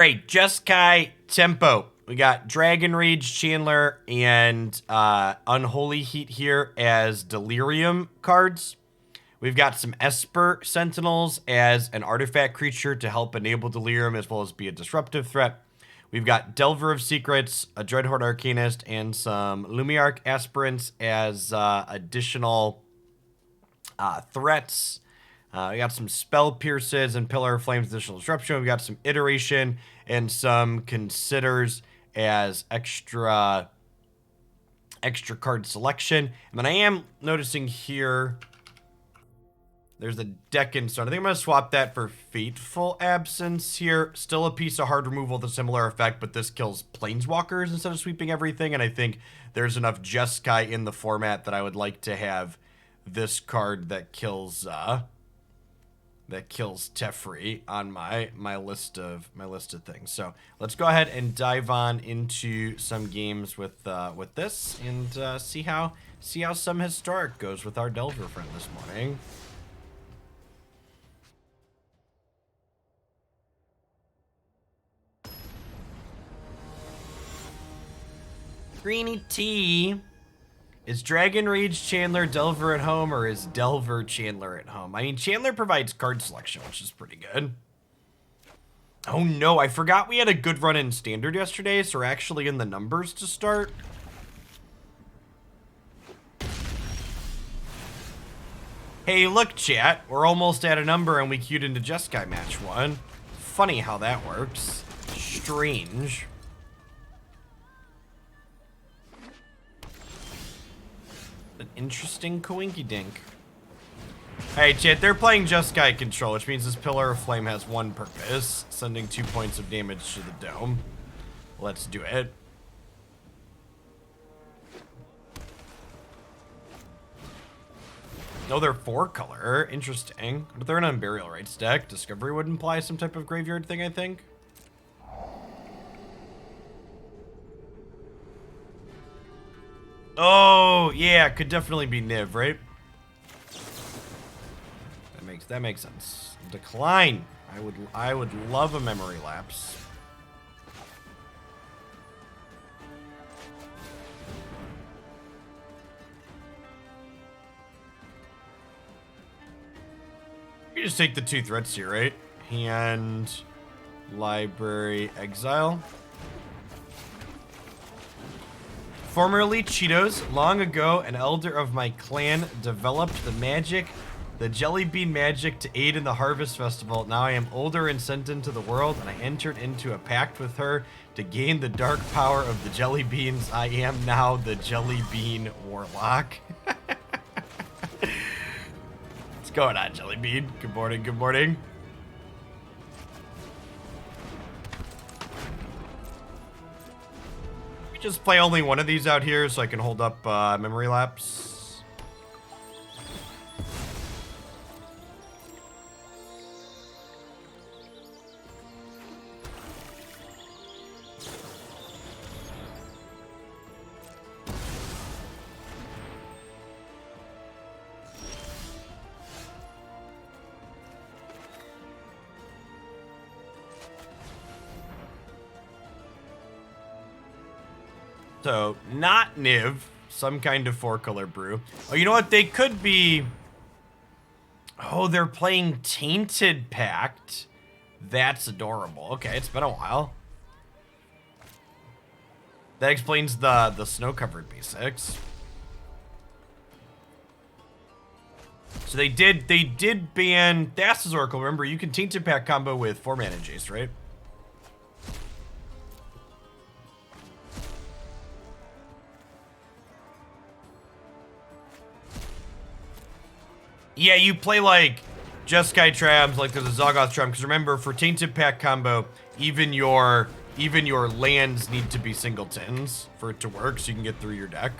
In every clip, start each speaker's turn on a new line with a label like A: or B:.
A: Great, Jeskai tempo. We got Dragon Rage Chandler and Unholy Heat here as Delirium cards. We've got some Esper Sentinels as an artifact creature to help enable Delirium as well as be a disruptive threat. We've got Delver of Secrets, a Dreadhorde Arcanist, and some Luminarch Aspirants as additional threats. We got some Spell Pierces and Pillar of Flames additional disruption. We got some Iteration and some Considers as extra card selection. And then I am noticing here there's a deck in stone. I think I'm going to swap that for Fateful Absence here. Still a piece of hard removal with a similar effect, but this kills Planeswalkers instead of sweeping everything. And I think there's enough Jeskai in the format that I would like to have this card that kills Teferi on my list of things. So let's go ahead and dive on into some games with this and see how some historic goes with our Delver friend this morning. Greeny T. Is Dragon Rage Chandler Delver at home, or is Delver Chandler at home? I mean, Chandler provides card selection, which is pretty good. Oh no, I forgot we had a good run in Standard yesterday, so we're actually in the numbers to start. Hey, look, chat. We're almost at a number, and we queued into Jeskai match 1. Funny how that works. Strange. An interesting coinky-dink. Hey, chat, they're playing Jeskai control, which means this Pillar of Flame has one purpose, sending 2 points of damage to the dome. Let's do it. Oh, they're 4-color. Interesting. But they're an Unburial Rites deck. Discovery would imply some type of graveyard thing, I think. Oh, yeah, could definitely be Niv, right? That makes sense. Decline. I would love a Memory Lapse. You just take the 2 threats here, right? Hand, library, exile. Formerly Cheetos, long ago, an elder of my clan developed the jelly bean magic to aid in the harvest festival. Now I am older and sent into the world, and I entered into a pact with her to gain the dark power of the jelly beans. I am now the jelly bean warlock. What's going on, jelly bean? Good morning, good morning. Just play only one of these out here so I can hold up Memory Lapse. So, not Niv, some kind of 4-color brew. Oh, you know what? They could be... Oh, they're playing Tainted Pact. That's adorable. Okay, it's been a while. That explains the snow-covered basics. So they did ban Thassa's Oracle. Remember, you can Tainted Pact combo with 4-mana Jace, right? Yeah, you play like Jeskai Trams, like there's a Zoggoth Tram, because remember, for Tainted Pact combo, even your lands need to be singletons for it to work, so you can get through your deck.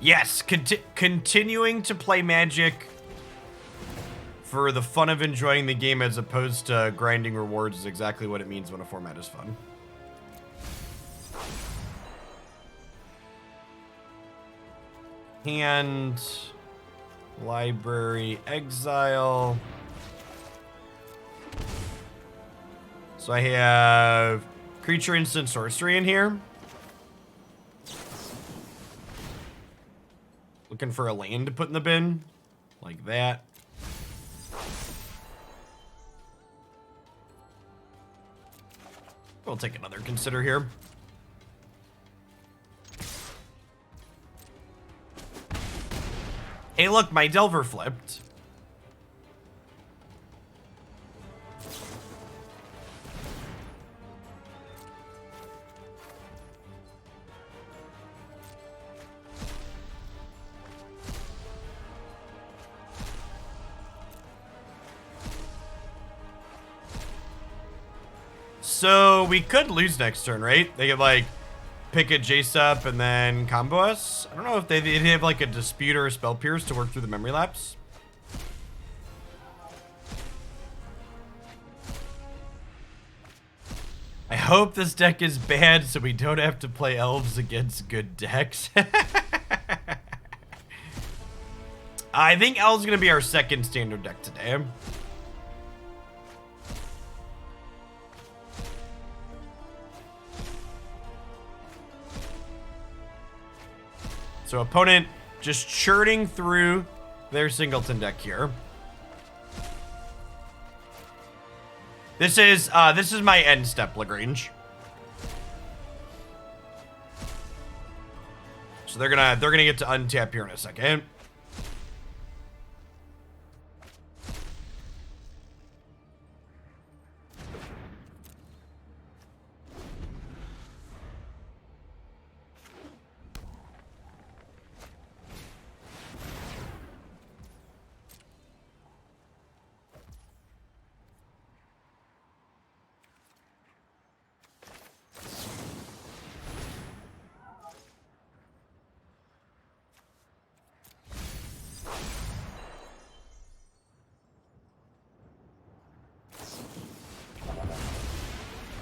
A: Yes, continuing to play Magic for the fun of enjoying the game as opposed to grinding rewards is exactly what it means when a format is fun. Hand, library, exile. So I have creature, instant, sorcery in here. Looking for a land to put in the bin, like that. We'll take another consider here. Hey, look, my Delver flipped. So we could lose next turn, right? They could like pick a Jace up and then combo us. I don't know if they have like a Dispute or a Spell Pierce to work through the Memory Lapse. I hope this deck is bad so we don't have to play elves against good decks. I think elves gonna be our second standard deck today. So opponent just churning through their singleton deck here. This is my end step, Lagrange. So they're gonna get to untap here in a second.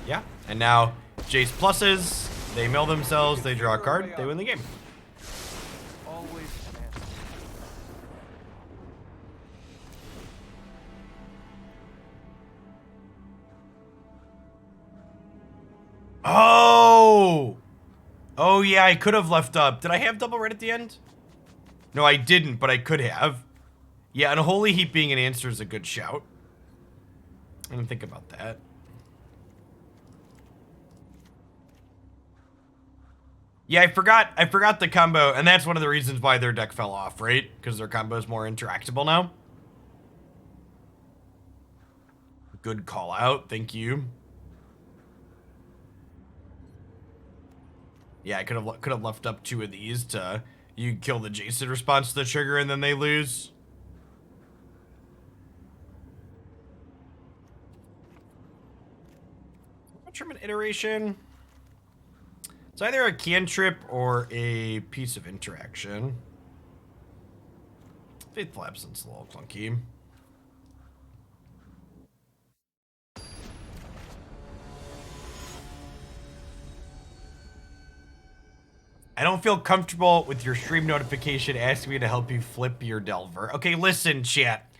A: Yeah, and now Jace pluses, they mill themselves, they draw a card, they win the game. Oh! Oh yeah, I could have left up. Did I have double red at the end? No, I didn't, but I could have. Yeah, Unholy Heat being an answer is a good shout. I didn't think about that. Yeah, I forgot the combo, and that's one of the reasons why their deck fell off, right? Because their combo is more interactable now. Good call out, thank you. Yeah, I could have left up 2 of these to you kill the Jason response to the trigger, and then they lose. Containment Iteration. It's either a cantrip or a piece of interaction. Fateful Absence is a little clunky. I don't feel comfortable with your stream notification asking me to help you flip your Delver. Okay, listen, chat.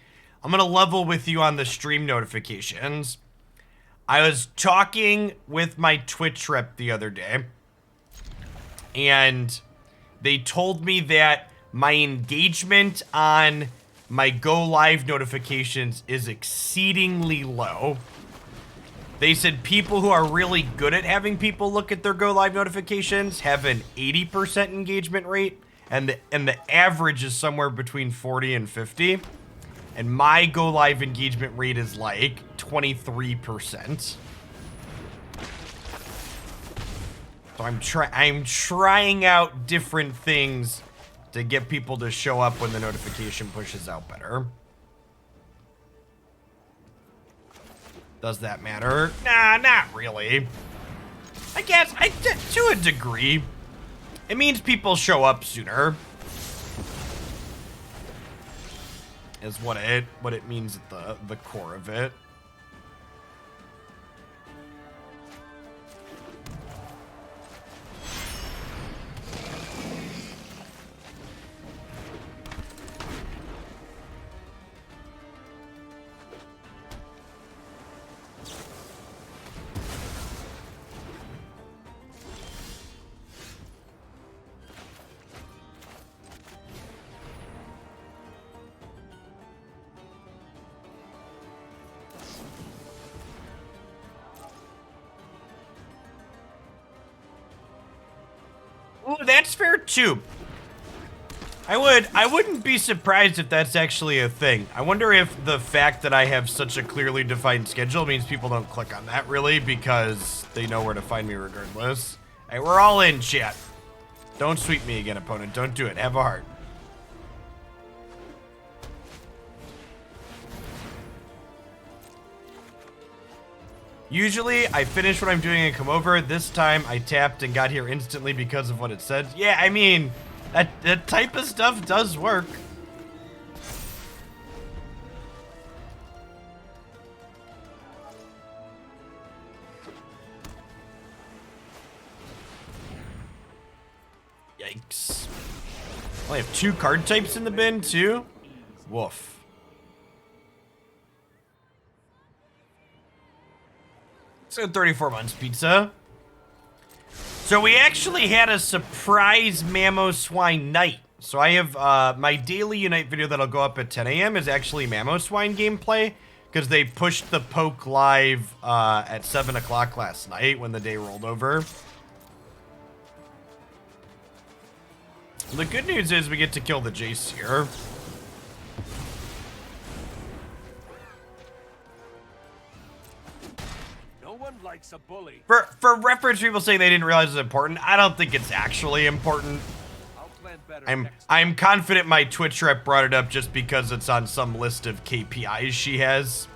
A: I'm gonna level with you on the stream notifications. I was talking with my Twitch rep the other day, and they told me that my engagement on my go live notifications is exceedingly low. They said people who are really good at having people look at their go live notifications have an 80% engagement rate, and the average is somewhere between 40 and 50. And my go live engagement rate is like 23%. So I'm trying out different things to get people to show up when the notification pushes out better. Does that matter? Nah, not really. I guess, to a degree. It means people show up sooner. is what it means at the core of it. Ooh, that's fair too. I wouldn't be surprised if that's actually a thing. I wonder if the fact that I have such a clearly defined schedule means people don't click on that really because they know where to find me regardless. Hey, we're all in, chat. Don't sweep me again, opponent. Don't do it. Have a heart. Usually, I finish what I'm doing and come over. This time, I tapped and got here instantly because of what it said. Yeah, I mean, that type of stuff does work. Yikes. I have 2 card types in the bin, too? Woof. So 34 months pizza. So we actually had a surprise Mamoswine night. So I have my daily Unite video that'll go up at 10 a.m. is actually Mamoswine gameplay because they pushed the poke live at 7 o'clock last night when the day rolled over. The good news is we get to kill the Jace here.
B: Likes a bully.
A: For reference, people say they didn't realize it's important. I don't think it's actually important. I'm confident my Twitch rep brought it up just because it's on some list of KPIs she has.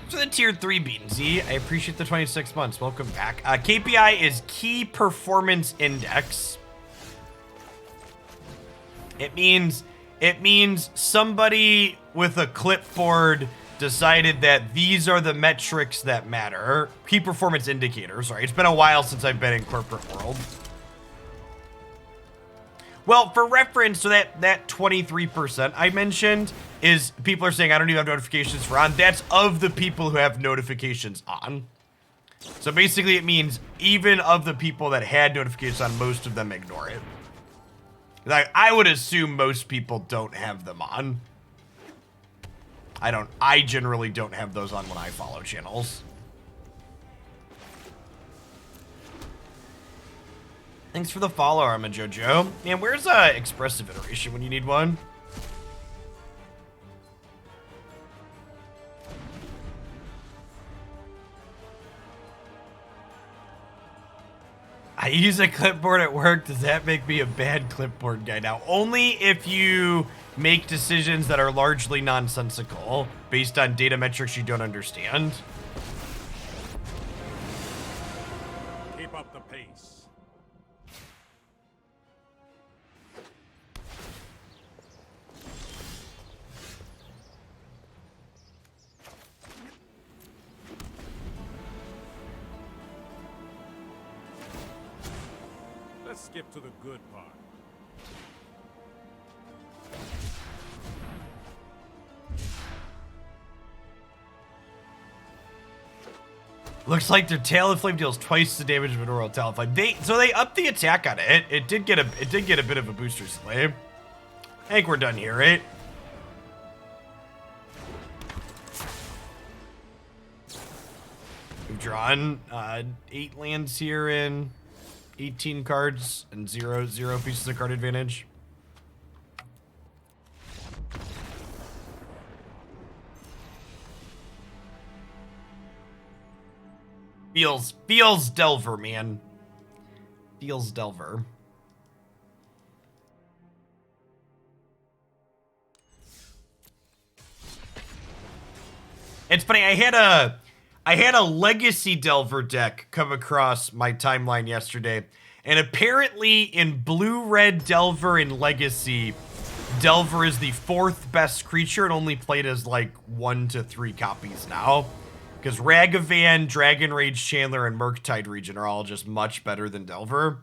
A: So the tier 3 beaten Z, I appreciate the 26 months. Welcome back. KPI is Key Performance Index. It means somebody with a clipboard decided that these are the metrics that matter. Key performance indicators, sorry. It's been a while since I've been in corporate world. Well, for reference, so that 23% I mentioned is people are saying I don't even have notifications for on. That's of the people who have notifications on. So basically it means even of the people that had notifications on, most of them ignore it. Like, I would assume most people don't have them on. I generally don't have those on when I follow channels. Thanks for the follow, Arma Jojo. Man, where's Expressive Iteration when you need one? I use a clipboard at work. Does that make me a bad clipboard guy now? Only if you make decisions that are largely nonsensical based on data metrics you don't understand.
B: Keep up the pace. Let's skip to the good part.
A: Looks like their Talonflame deals twice the damage of a normal Talonflame. So they upped the attack on it. It did get a bit of a booster slay. I think we're done here, right? We've drawn 8 lands here in 18 cards and 0 pieces of card advantage. Feels Delver, man. Feels Delver. It's funny, I had a legacy Delver deck come across my timeline yesterday, And apparently in Blue-Red Delver and Legacy, Delver is the 4th best creature and only played as like 1 to 3 copies now. Because Ragavan, Dragon Rage Chandler, and Murktide Region are all just much better than Delver.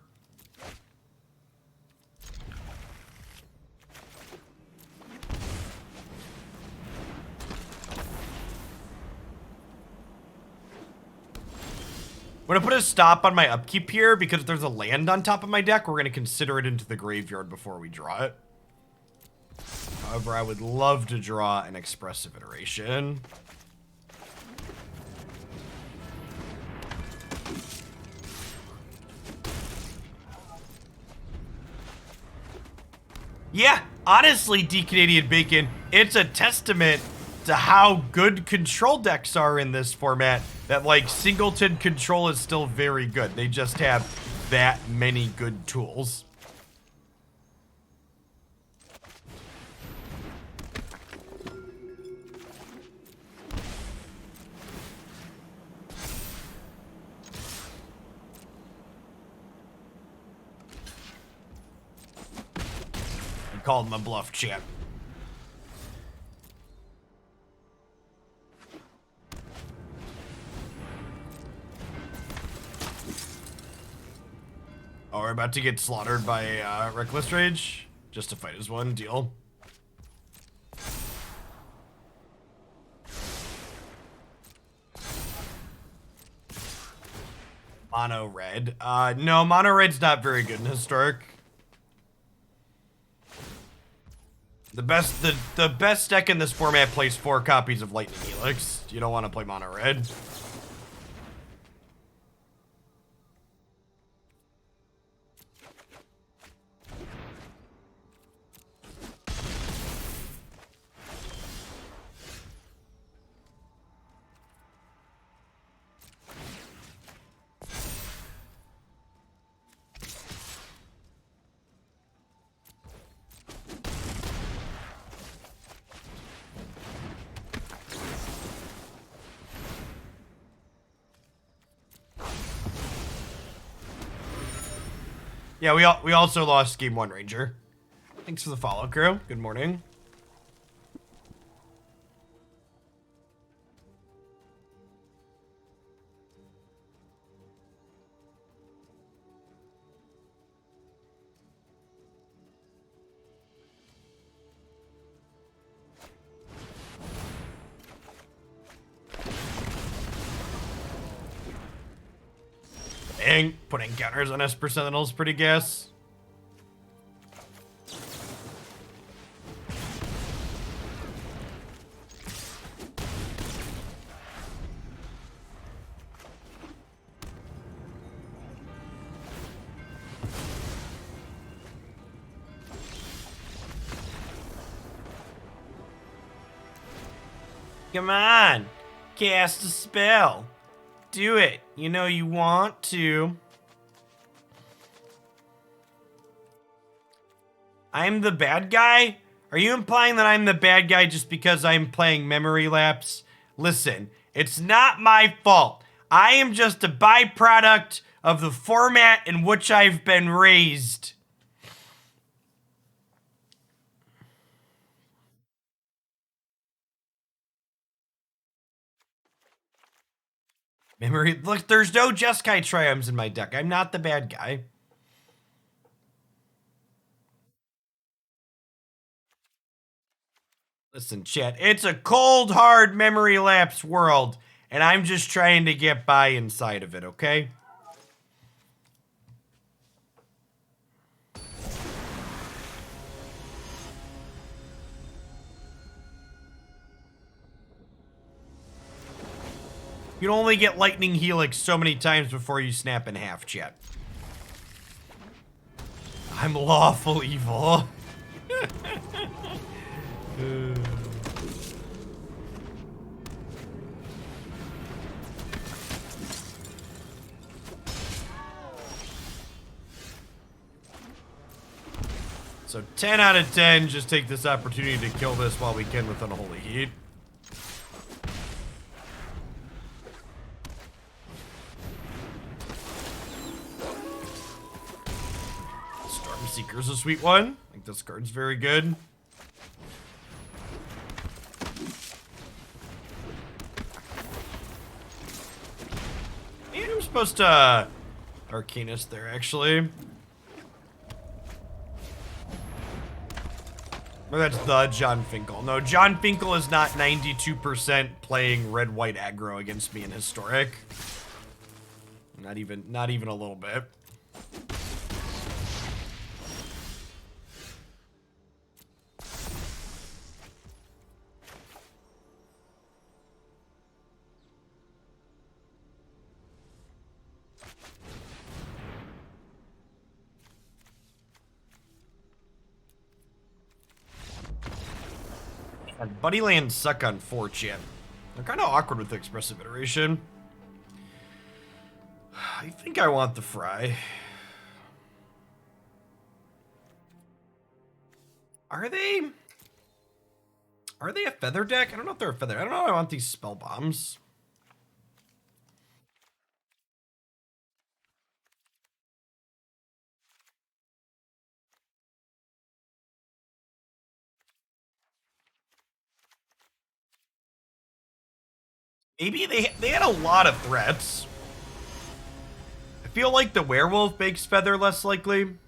A: I'm going to put a stop on my upkeep here because if there's a land on top of my deck, we're going to consider it into the graveyard before we draw it. However, I would love to draw an Expressive Iteration. Yeah, honestly, D-Canadian Bacon, it's a testament to how good control decks are in this format that, like, Singleton control is still very good. They just have that many good tools. I called my bluff, chat. Oh, we're about to get slaughtered by Reckless Rage? Just to fight as one, deal. Mono red. No, mono red's not very good in Historic. The best deck in this format plays 4 copies of Lightning Helix. You don't want to play mono red. Yeah, we also lost Game 1 Ranger. Thanks for the follow, crew. Good morning. Dang, putting counters on Esper Sentinel is pretty gas. Come on, cast a spell. Do it. You know you want to. I'm the bad guy? Are you implying that I'm the bad guy just because I'm playing Memory Lapse? Listen, it's not my fault. I am just a byproduct of the format in which I've been raised. Memory, look, there's no Jeskai Triumphs in my deck. I'm not the bad guy. Listen, chat, it's a cold, hard Memory Lapse world, and I'm just trying to get by inside of it, okay? You can only get Lightning Helix so many times before you snap in half, chat. I'm lawful evil. So 10 out of 10, just take this opportunity to kill this while we can with Unholy Heat. Seeker's a sweet one. I think this card's very good. And I'm supposed to Arcanist there, actually. Or that's the John Finkel. No, John Finkel is not 92% playing red-white aggro against me in Historic. Not even a little bit. And Buddy Lands suck on 4chan. They're kind of awkward with the Expressive Iteration. I think I want the Fry. Are they a feather deck? I don't know if they're a feather. I don't know if I want these spell bombs. Maybe they had a lot of threats. I feel like the werewolf makes feather less likely.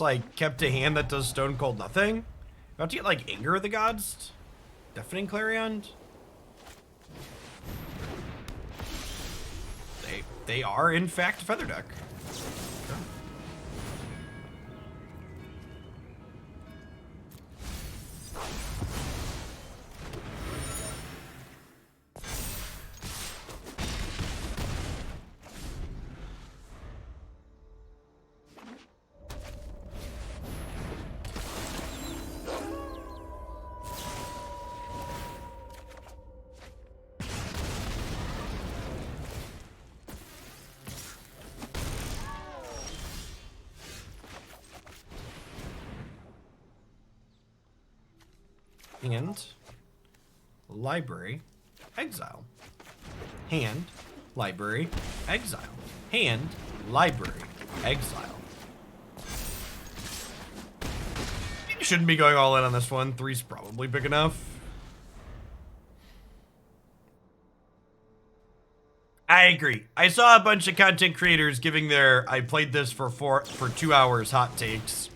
A: Like kept a hand that does Stone Cold nothing. About to get like Anger of the Gods, Deafening Clarion. They are in fact a feather deck. Okay. Hand, library, exile. Hand, library, exile. Hand, library, exile. You shouldn't be going all in on this one. 3's probably big enough. I agree. I saw a bunch of content creators giving their I played this for 2 hours hot takes.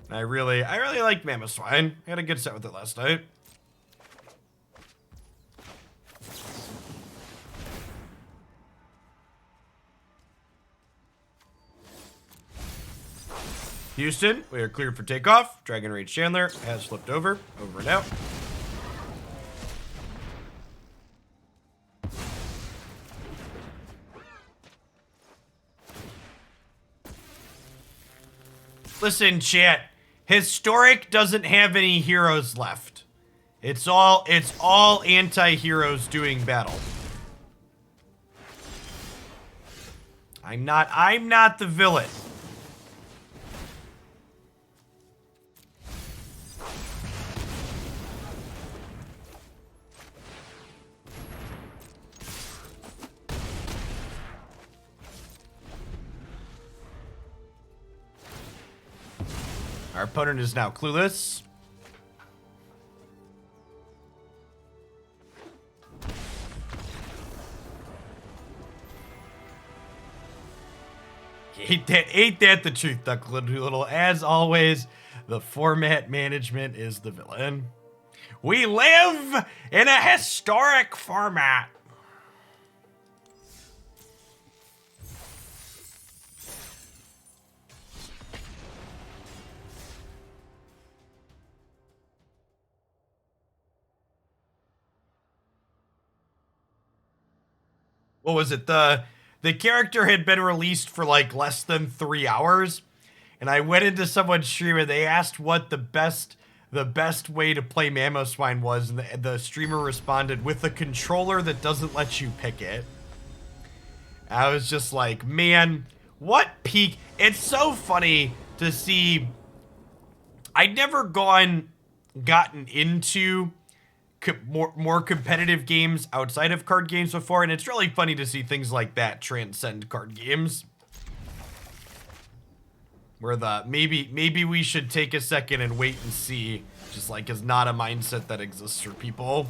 A: And I really liked Mammoth Swine. I had a good set with it last night. Houston, we are cleared for takeoff. Dragon Rage Chandler has flipped over and out. Listen, chat. Historic doesn't have any heroes left. It's all anti-heroes doing battle. I'm not the villain. Our opponent is now clueless. Ain't that the truth, Duckling? As always, the format management is the villain. We live in a historic format. what was it? The character had been released for like less than 3 hours, and I went into someone's stream and they asked what the best way to play Mamoswine was, and the streamer responded with a controller that doesn't let you pick it. I was just like, man, what peak? It's so funny to see. I'd never gotten into more competitive games outside of card games before, and it's really funny to see things like that transcend card games. Where maybe we should take a second and wait and see, just like is not a mindset that exists for people.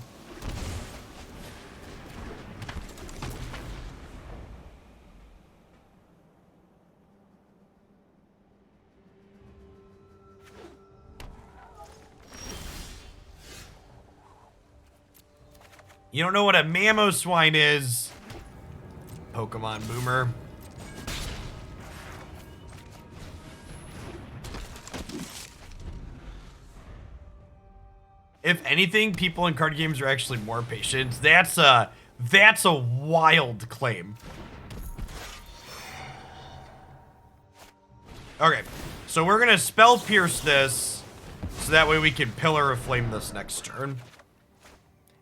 A: You don't know what a Mamoswine is? Pokemon Boomer. If anything, people in card games are actually more patient. That's a wild claim. Okay, so we're gonna Spell Pierce this, so that way we can Pillar of Flame this next turn.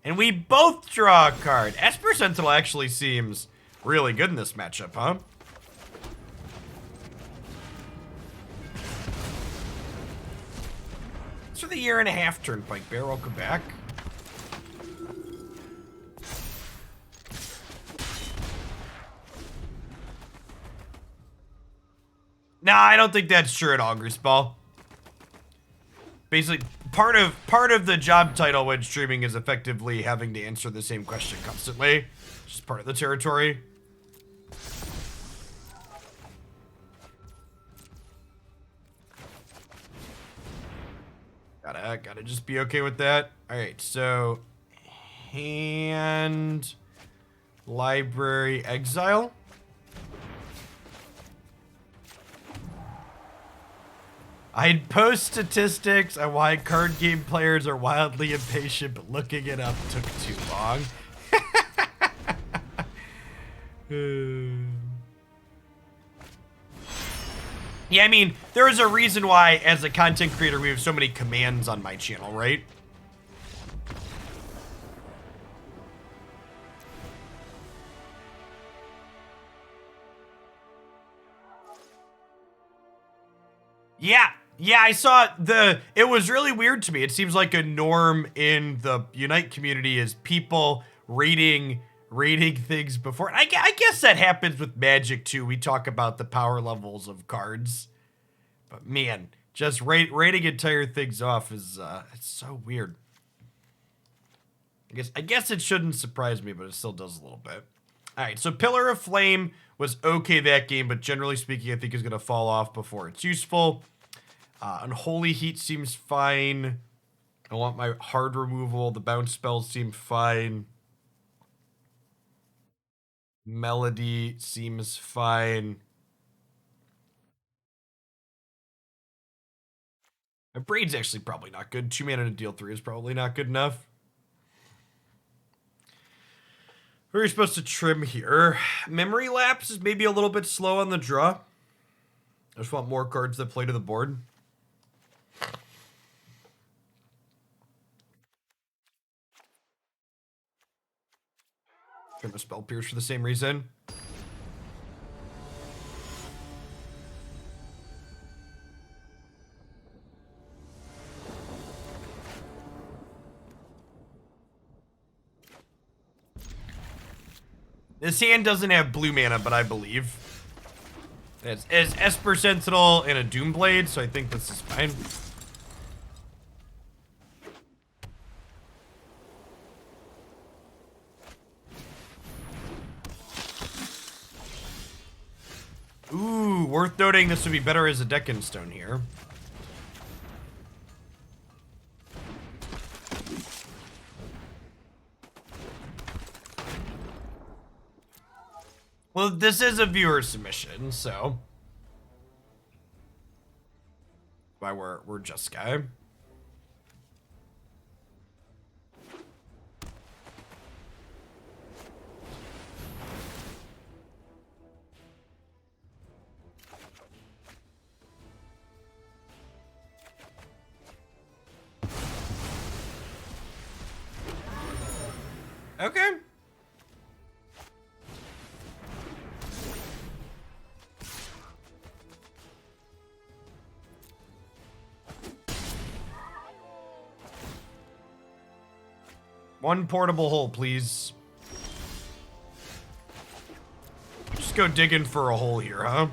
A: And we both draw a card. Esper Sentinel actually seems really good in this matchup, huh? It's for the 1.5 Turnpike Bear. Welcome back. Nah, I don't think that's true at all, Greaseball. Basically, part of the job title when streaming is effectively having to answer the same question constantly. It's just part of the territory. Gotta just be okay with that. All right, so hand, library, exile. I'd post statistics on why card game players are wildly impatient, but looking it up took too long. Yeah, I mean, there is a reason why, as a content creator, we have so many commands on my channel, right? Yeah, I saw it was really weird to me. It seems like a norm in the Unite community is people rating things before. I guess that happens with Magic too. We talk about the power levels of cards. But man, just rating entire things off is it's so weird. I guess it shouldn't surprise me, but it still does a little bit. All right, so Pillar of Flame was okay that game, but generally speaking, I think is going to fall off before it's useful. Unholy Heat seems fine. I want my hard removal. The bounce spells seem fine. Melody seems fine. Abrade's actually probably not good. 2 mana to deal 3 is probably not good enough. Who are you supposed to trim here? Memory Lapse is maybe a little bit slow on the draw. I just want more cards that play to the board. Trim a Spell Pierce for the same reason. This hand doesn't have blue mana, but I believe. It's Esper Sentinel and a Doomblade, so I think this is fine. Ooh, worth noting this would be better as a Deccan Stone here. Well, this is a viewer submission, so why we're Jeskai. One portable hole, please. Just go digging for a hole here, huh?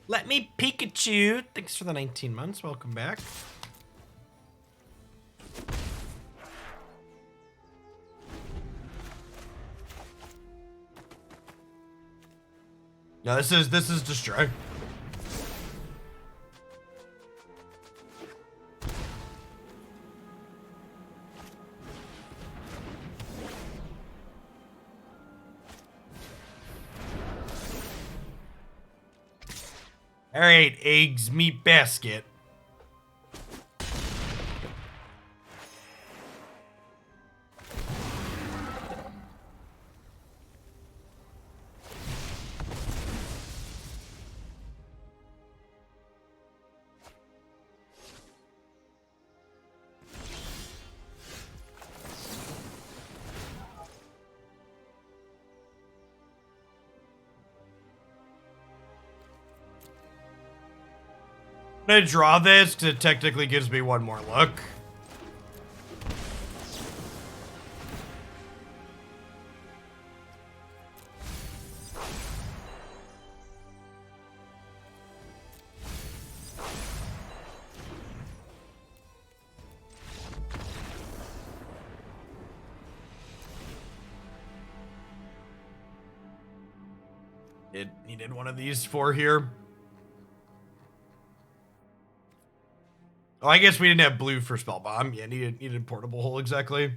A: Let me Pikachu. Thanks for the 19 months. Welcome back. No, this is destroy. All right, eggs, meat basket. I'm gonna draw this because it technically gives me one more look. It needed one of these four here. Oh, I guess we didn't have blue for Spellbomb. Yeah, needed portable hole exactly.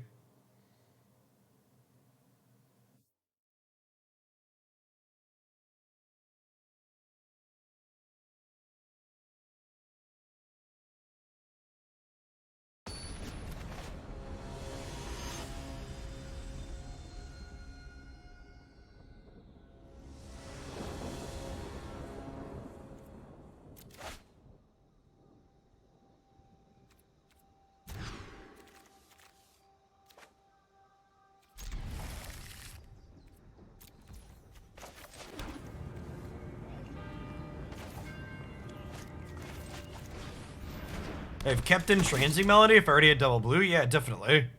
A: I've kept in Transing Melody if I already had double blue. Yeah, definitely.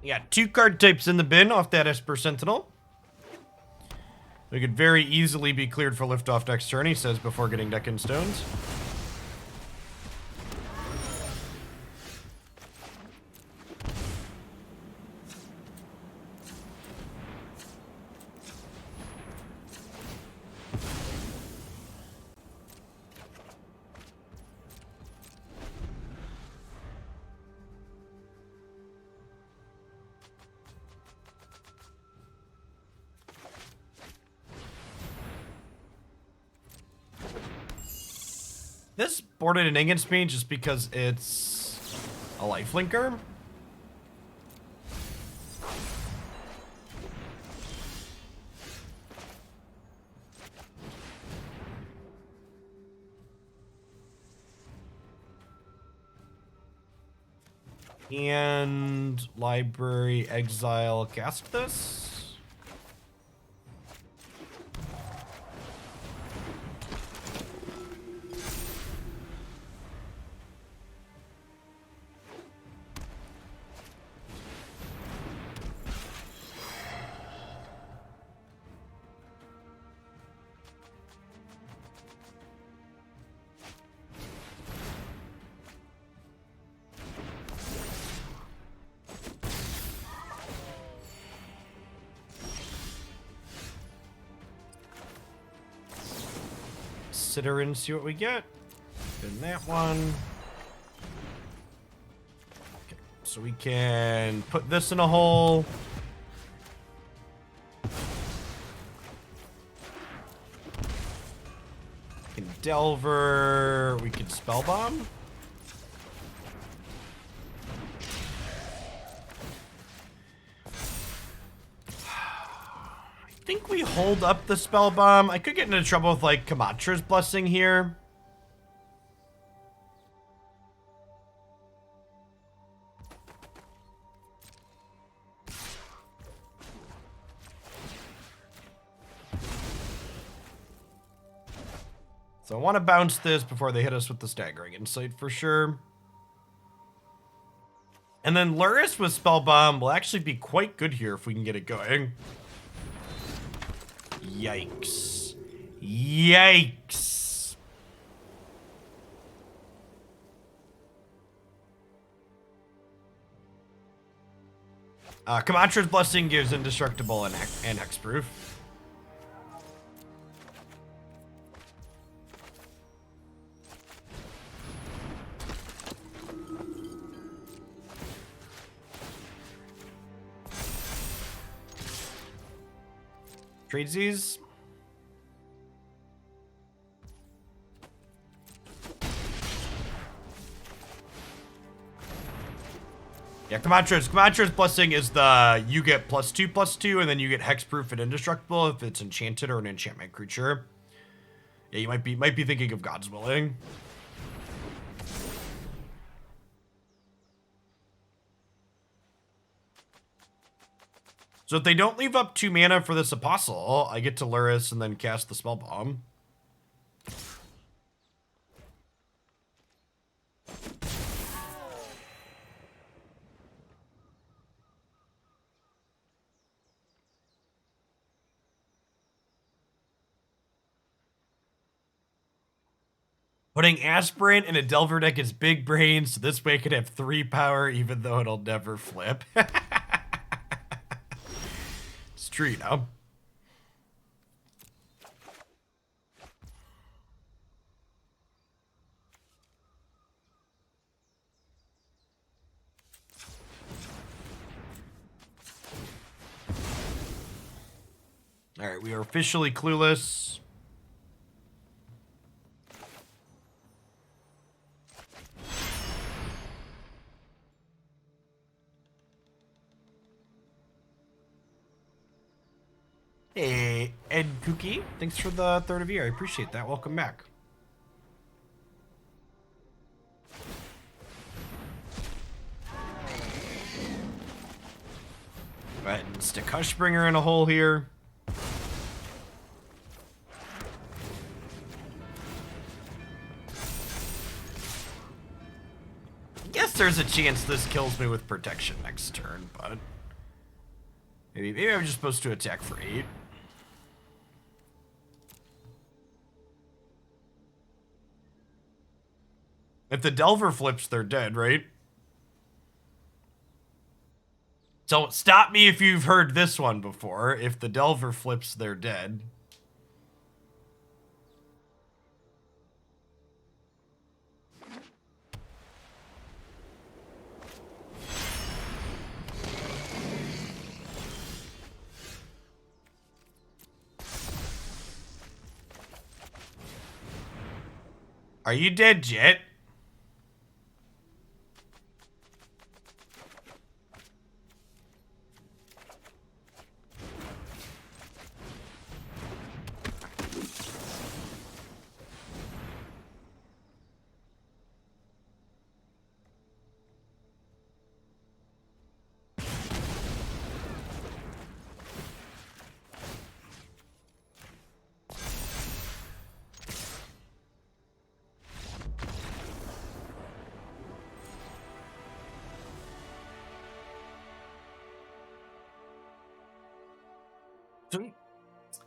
A: We got 2 card types in the bin off that Esper Sentinel. We could very easily be cleared for liftoff next turn, he says, before getting deck in stones. This boarded in against me just because it's a lifelinker. And library exile cast this. Consider and see what we get. Then that one. Okay. so we can put this in a hole. We can Delver. We can Spellbomb. I think we hold up the Spellbomb. I could get into trouble with, like, Kamatra's Blessing here. So I want to bounce this before they hit us with the Staggering Insight for sure. And then Lurrus with Spellbomb will actually be quite good here if we can get it going. Yikes. Yikes. Kamatra's Blessing gives Indestructible and Hexproof. Tradesies. Yeah, Kamatra's Blessing is the you get +2/+2, and then you get hexproof and indestructible if it's enchanted or an enchantment creature. Yeah, you might be thinking of God's Willing. So if they don't leave up 2 mana for this Apostle, I get to Lurrus and then cast the Spellbomb. Putting Aspirant in a Delver deck is big brains, so this way it could have 3 power even though it'll never flip. It's true, you know? Alright, we are officially clueless. Hey, Ed Cookie, thanks for the 3rd of year. I appreciate that. Welcome back. Go ahead and stick Hushbringer in a hole here. I guess there's a chance this kills me with protection next turn, but maybe I'm just supposed to attack for 8. If the Delver flips, they're dead, right? So stop me if you've heard this one before. If the Delver flips, they're dead. Are you dead, Jet?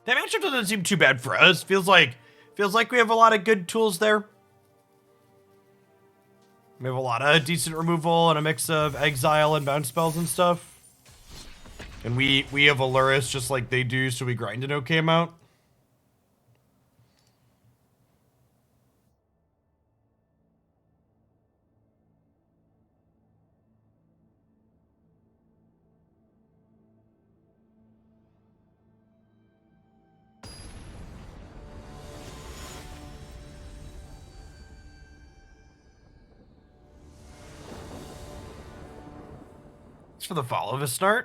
A: That matchup doesn't seem too bad for us. Feels like we have a lot of good tools there. We have a lot of decent removal and a mix of exile and bounce spells and stuff. And we have a Lurrus just like they do, so we grind an okay amount. for the follow, Visnart.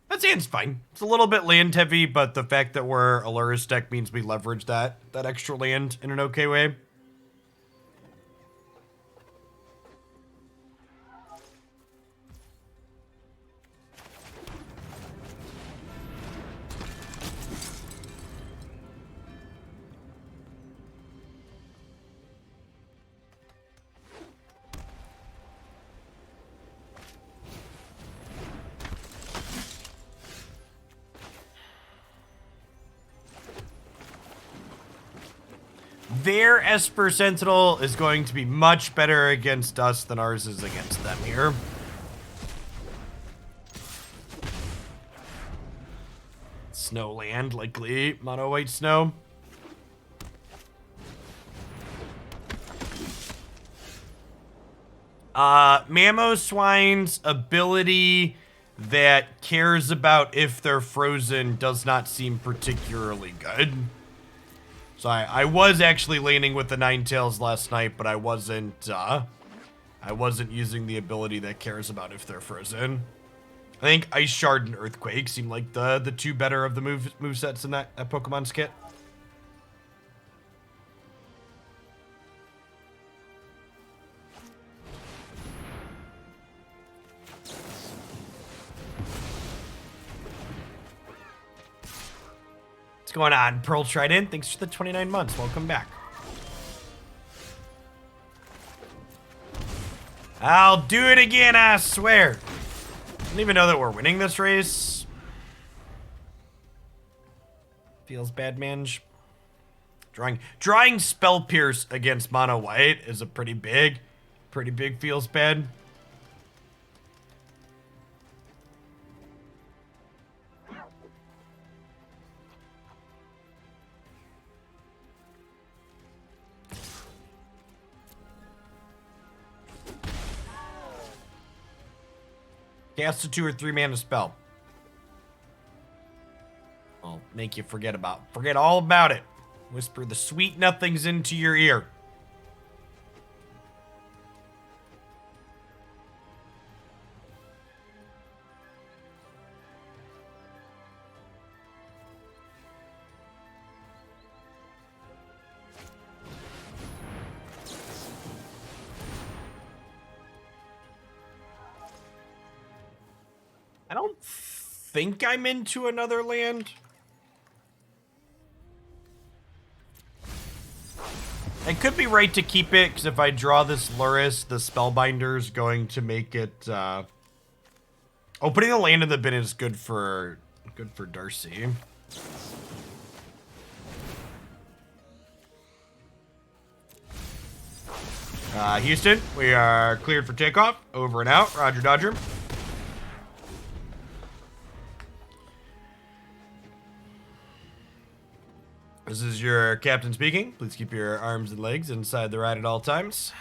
A: That hand's fine. It's a little bit land heavy, but the fact that we're a Lurrus deck means we leverage that extra land in an okay way. Their Esper Sentinel is going to be much better against us than ours is against them here. Snowland, likely mono white snow. Mamoswine's ability that cares about if they're frozen does not seem particularly good. So I was actually laning with the Ninetales last night, but I wasn't using the ability that cares about if they're frozen. I think Ice Shard and Earthquake seem like the two better of the movesets in that Pokemon's kit. What's going on, Pearl Trident? Thanks for the 29 months. Welcome back. I'll do it again, I swear. I don't even know that we're winning this race. Feels bad, Mange. Drawing Spell Pierce against Mono White is a pretty big feels bad. Cast a 2 or 3 mana spell. I'll make you forget all about it. Whisper the sweet nothings into your ear. I don't think I'm into another land. I could be right to keep it, because if I draw this Lurrus, the Spellbinder is going to make it... putting the land in the bin is good for Darcy. Houston, we are cleared for takeoff. Over and out. Roger, Dodger. This is your captain speaking. Please keep your arms and legs inside the ride at all times.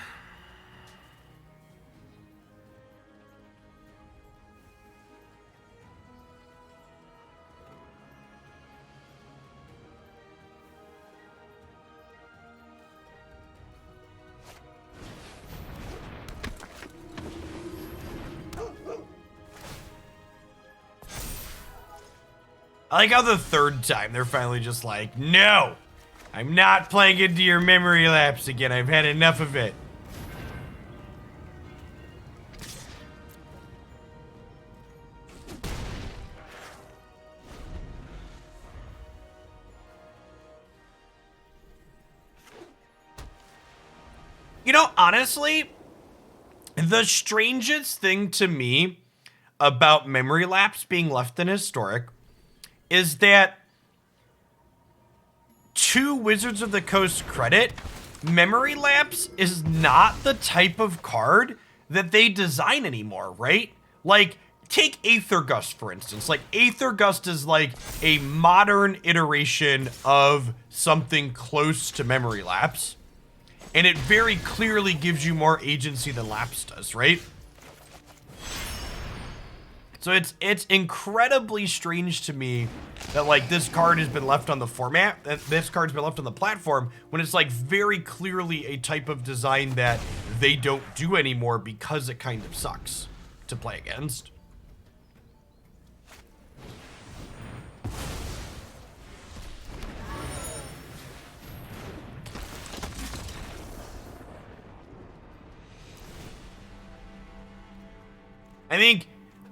A: I like how the third time they're finally just like, no, I'm not playing into your memory lapse again. I've had enough of it. You know, honestly, the strangest thing to me about Memory Lapse being left in Historic is that, to Wizards of the Coast credit, Memory Lapse is not the type of card that they design anymore, right? Like, take Aether Gust, for instance. Like, Aether Gust is like a modern iteration of something close to Memory Lapse, and it very clearly gives you more agency than Lapse does, right? So it's incredibly strange to me that like this card has been left on the format, that this card's been left on the platform, when it's like very clearly a type of design that they don't do anymore because it kind of sucks to play against.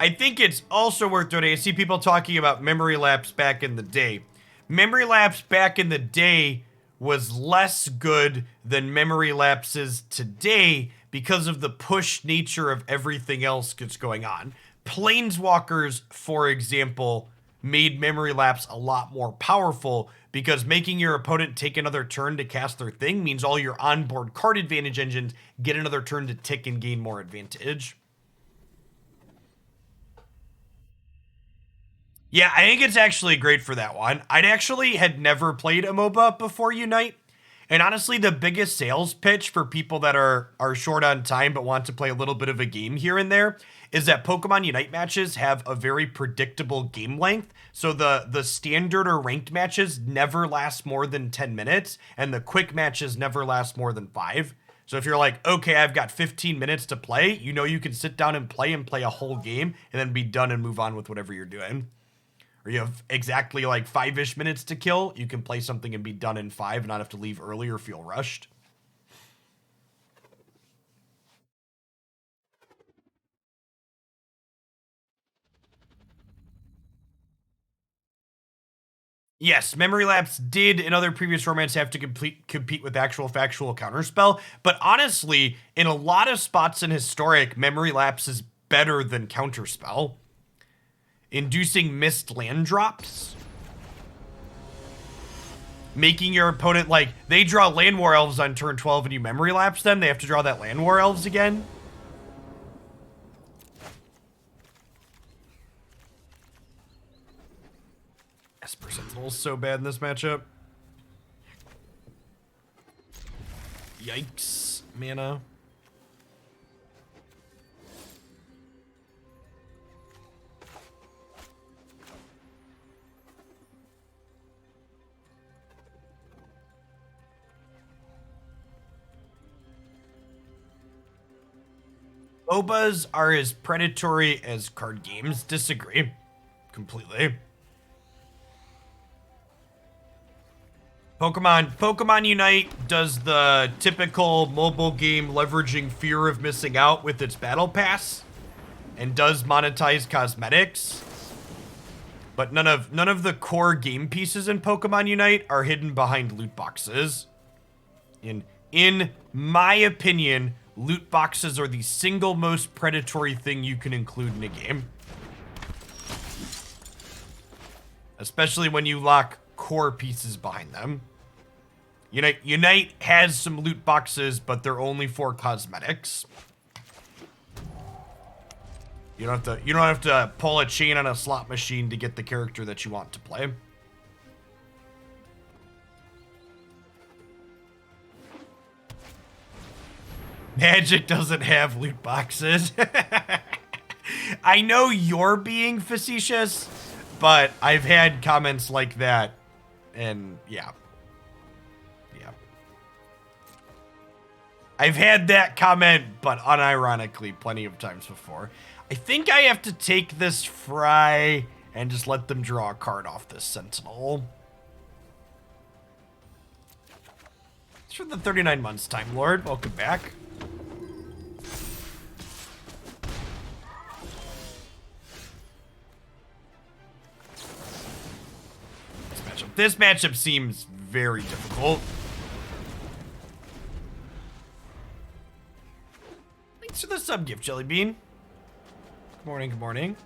A: I think it's also worth noting, I see people talking about Memory Lapse back in the day. Memory Lapse back in the day was less good than Memory Lapses today because of the push nature of everything else that's going on. Planeswalkers, for example, made Memory Lapse a lot more powerful because making your opponent take another turn to cast their thing means all your onboard card advantage engines get another turn to tick and gain more advantage. Yeah, I think it's actually great for that one. I'd actually had never played a MOBA before Unite. And honestly, the biggest sales pitch for people that are short on time but want to play a little bit of a game here and there is that Pokemon Unite matches have a very predictable game length. So the standard or ranked matches never last more than 10 minutes, and the quick matches never last more than 5. So if you're like, okay, I've got 15 minutes to play, you know you can sit down and play a whole game and then be done and move on with whatever you're doing. Or you have exactly like 5-ish minutes to kill, you can play something and be done in 5, not have to leave early or feel rushed. Yes, Memory Lapse did in other previous formats have to compete with actual factual counterspell, but honestly, in a lot of spots in Historic, Memory Lapse is better than counterspell. Inducing missed land drops. Making your opponent, like, they draw Land War Elves on turn 12 and you Memory Lapse them, they have to draw that Land War Elves again. Esper Sentinel is so bad in this matchup. Yikes, mana. MOBAs are as predatory as card games. Disagree. Completely. Pokemon Unite does the typical mobile game leveraging fear of missing out with its battle pass and does monetize cosmetics. But none of the core game pieces in Pokemon Unite are hidden behind loot boxes. In my opinion, loot boxes are the single most predatory thing you can include in a game. Especially when you lock core pieces behind them. Unite has some loot boxes, but they're only for cosmetics. You don't have to pull a chain on a slot machine to get the character that you want to play. Magic doesn't have loot boxes. I know you're being facetious, but I've had comments like that, and yeah. I've had that comment, but unironically, plenty of times before. I think I have to take this Fry and just let them draw a card off this Sentinel. It's for the 39 months, Time Lord. Welcome back. This matchup seems very difficult. Thanks for the sub gift, Jelly Bean. Good morning, good morning.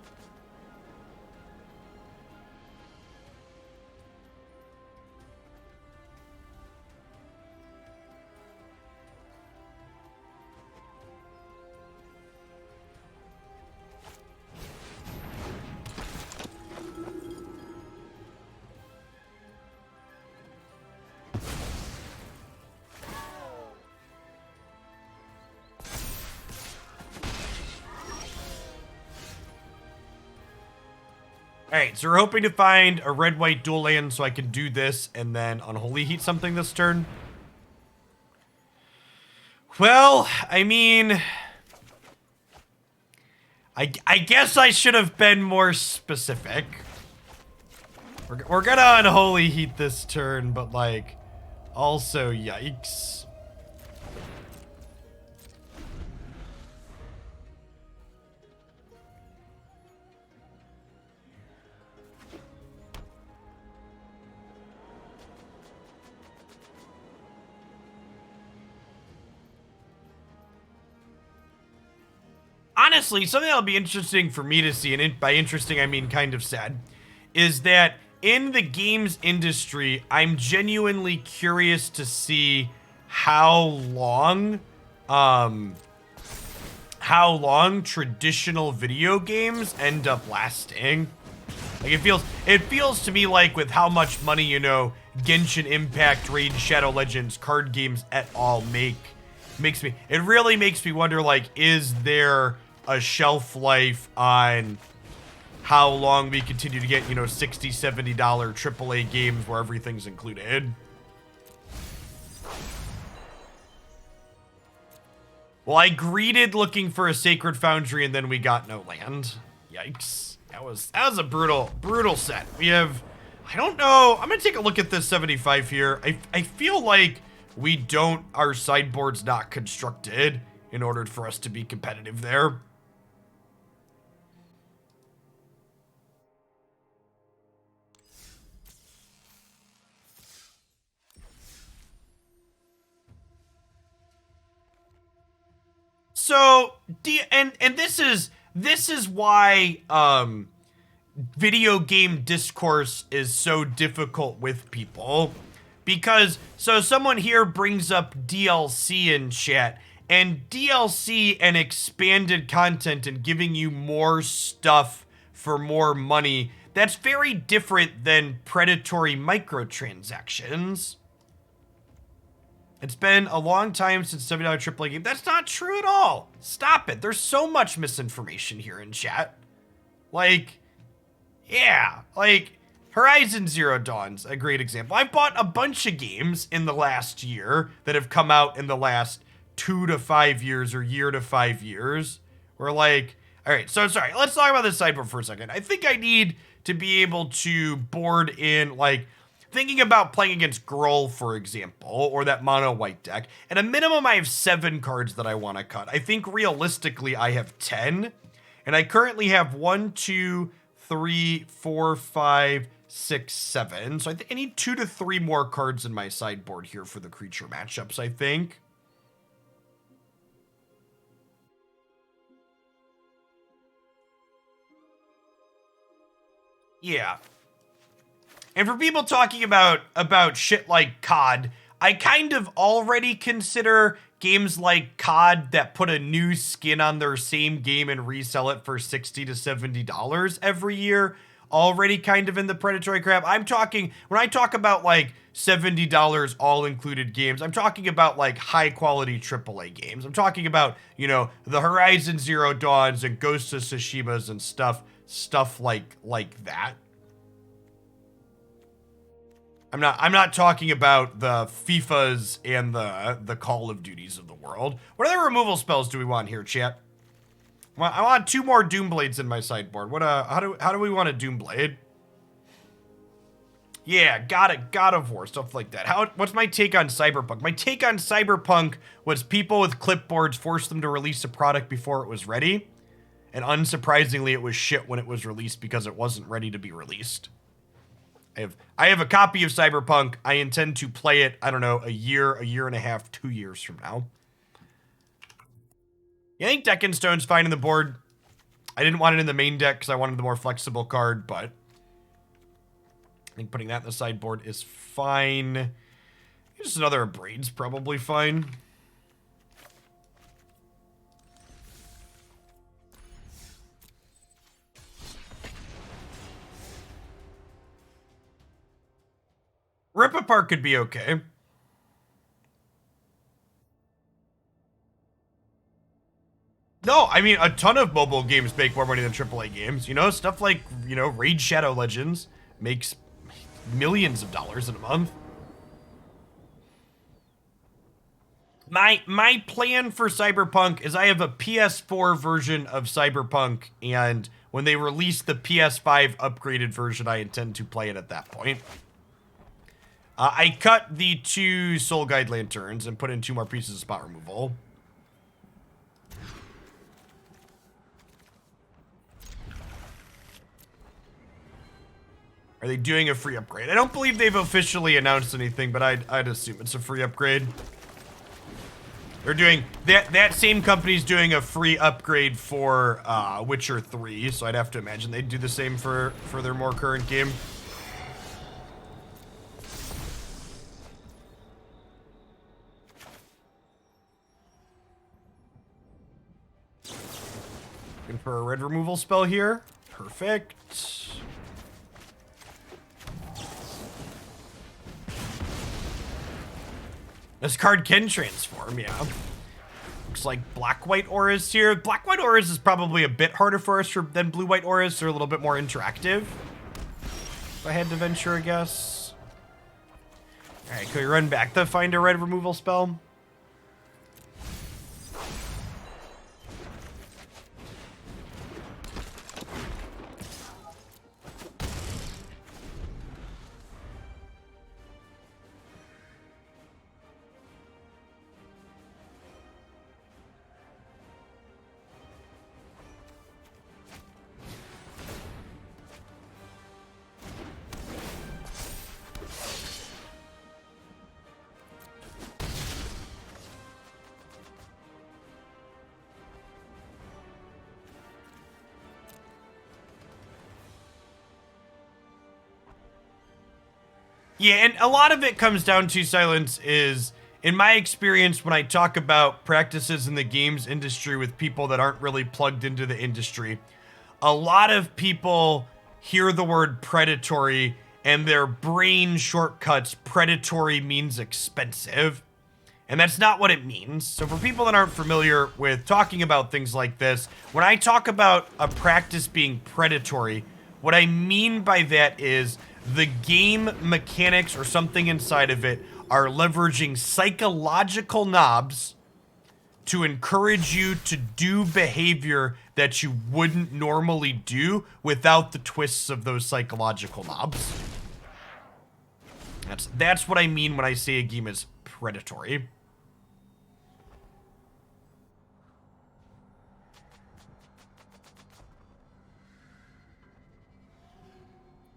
A: Alright, so we're hoping to find a red-white dual land so I can do this and then Unholy Heat something this turn. Well, I mean... I guess I should have been more specific. We're gonna Unholy Heat this turn, but like, also yikes. Honestly, something that'll be interesting for me to see, and by interesting I mean kind of sad, is that in the games industry, I'm genuinely curious to see how long traditional video games end up lasting. Like it feels to me like with how much money, you know, Genshin Impact, Raid, Shadow Legends, card games et al. It really makes me wonder, like, is there a shelf life on how long we continue to get, you know, $60, $70 AAA games where everything's included? Well, I greeted looking for a Sacred Foundry and then we got no land. Yikes. That was a brutal set. We have, I don't know, I'm gonna take a look at this 75 here. I feel like our sideboard's not constructed in order for us to be competitive there. So, and this is why video game discourse is so difficult with people, because so someone here brings up DLC in chat, and DLC and expanded content and giving you more stuff for more money, that's very different than predatory microtransactions. It's been a long time since $70 AAA game. That's not true at all. Stop it. There's so much misinformation here in chat. Like, yeah, like Horizon Zero Dawn's a great example. I bought a bunch of games in the last year that have come out in the last 2 to 5 years or year to 5 years. We're like, all right, so sorry, let's talk about this sideboard for a second. I think I need to be able to board in, like, thinking about playing against Gruul, for example, or that mono white deck. At a minimum, I have 7 cards that I want to cut. I think realistically, I have 10. And I currently have 1, 2, 3, 4, 5, 6, 7. So I need 2 to 3 more cards in my sideboard here for the creature matchups, I think. Yeah. And for people talking about shit like COD, I kind of already consider games like COD that put a new skin on their same game and resell it for $60 to $70 every year already kind of in the predatory crap. I'm talking, when I talk about like $70 all included games, I'm talking about like high quality AAA games. I'm talking about, you know, the Horizon Zero Dawns and Ghost of Tsushimas and stuff like that. I'm not talking about the FIFAs and the Call of Duties of the world. What other removal spells do we want here, chat? Well, I want 2 more Doomblades in my sideboard. What how do we want a Doomblade? Yeah, got it. God of War, stuff like that. What's my take on Cyberpunk? My take on Cyberpunk was people with clipboards forced them to release a product before it was ready. And unsurprisingly, it was shit when it was released because it wasn't ready to be released. I have a copy of Cyberpunk. I intend to play it, I don't know, a year and a half, 2 years from now. Yeah, I think Deck and Stone's fine in the board. I didn't want it in the main deck because I wanted the more flexible card, but I think putting that in the sideboard is fine. Just another Abrade's probably fine. Rip Apart could be okay. No, I mean, a ton of mobile games make more money than AAA games. You know, stuff like, you know, Raid Shadow Legends makes millions of dollars in a month. My plan for Cyberpunk is I have a PS4 version of Cyberpunk, and when they release the PS5 upgraded version, I intend to play it at that point. I cut the 2 Soul Guide Lanterns and put in 2 more pieces of spot removal. Are they doing a free upgrade? I don't believe they've officially announced anything, but I'd assume it's a free upgrade. They're doing that same company's doing a free upgrade for Witcher 3, so I'd have to imagine they'd do the same for their more current game. Looking for a red removal spell here. Perfect. This card can transform, yeah. Looks like black-white auras here. Black-white auras is probably a bit harder for us than blue-white auras. They're a little bit more interactive. If I had to venture a guess. All right, can we run back to find a red removal spell? Yeah, and a lot of it comes down to, Silence, is, in my experience, when I talk about practices in the games industry with people that aren't really plugged into the industry, a lot of people hear the word predatory and their brain shortcuts predatory means expensive. And that's not what it means. So for people that aren't familiar with talking about things like this, when I talk about a practice being predatory, what I mean by that is the game mechanics or something inside of it are leveraging psychological knobs to encourage you to do behavior that you wouldn't normally do without the twists of those psychological knobs. That's what I mean when I say a game is predatory.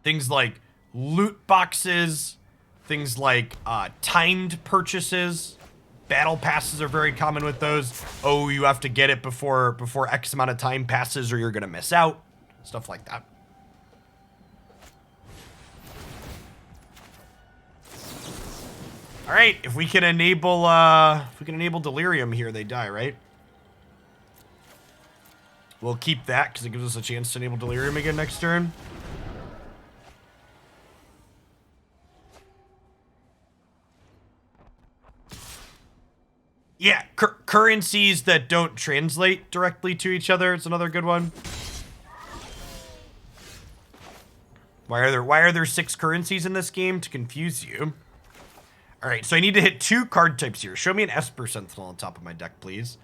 A: Things like loot boxes, things like timed purchases. Battle passes are very common with those. Oh, you have to get it before X amount of time passes or you're gonna miss out. Stuff like that. All right, if we can enable Delirium here, they die, right? We'll keep that because it gives us a chance to enable Delirium again next turn. Yeah, currencies that don't translate directly to each other. It's another good one. Why are there 6 currencies in this game? To confuse you. All right, so I need to hit 2 card types here. Show me an Esper Sentinel on top of my deck, please.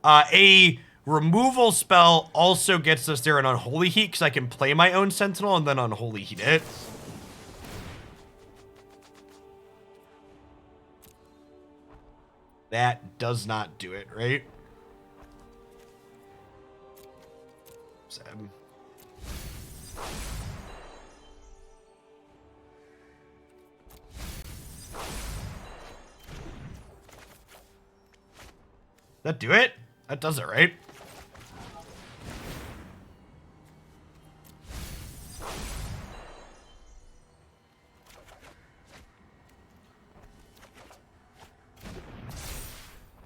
A: A removal spell also gets us there an Unholy Heat because I can play my own Sentinel and then Unholy Heat it. That does not do it, right? 7. That do it? That does it, right?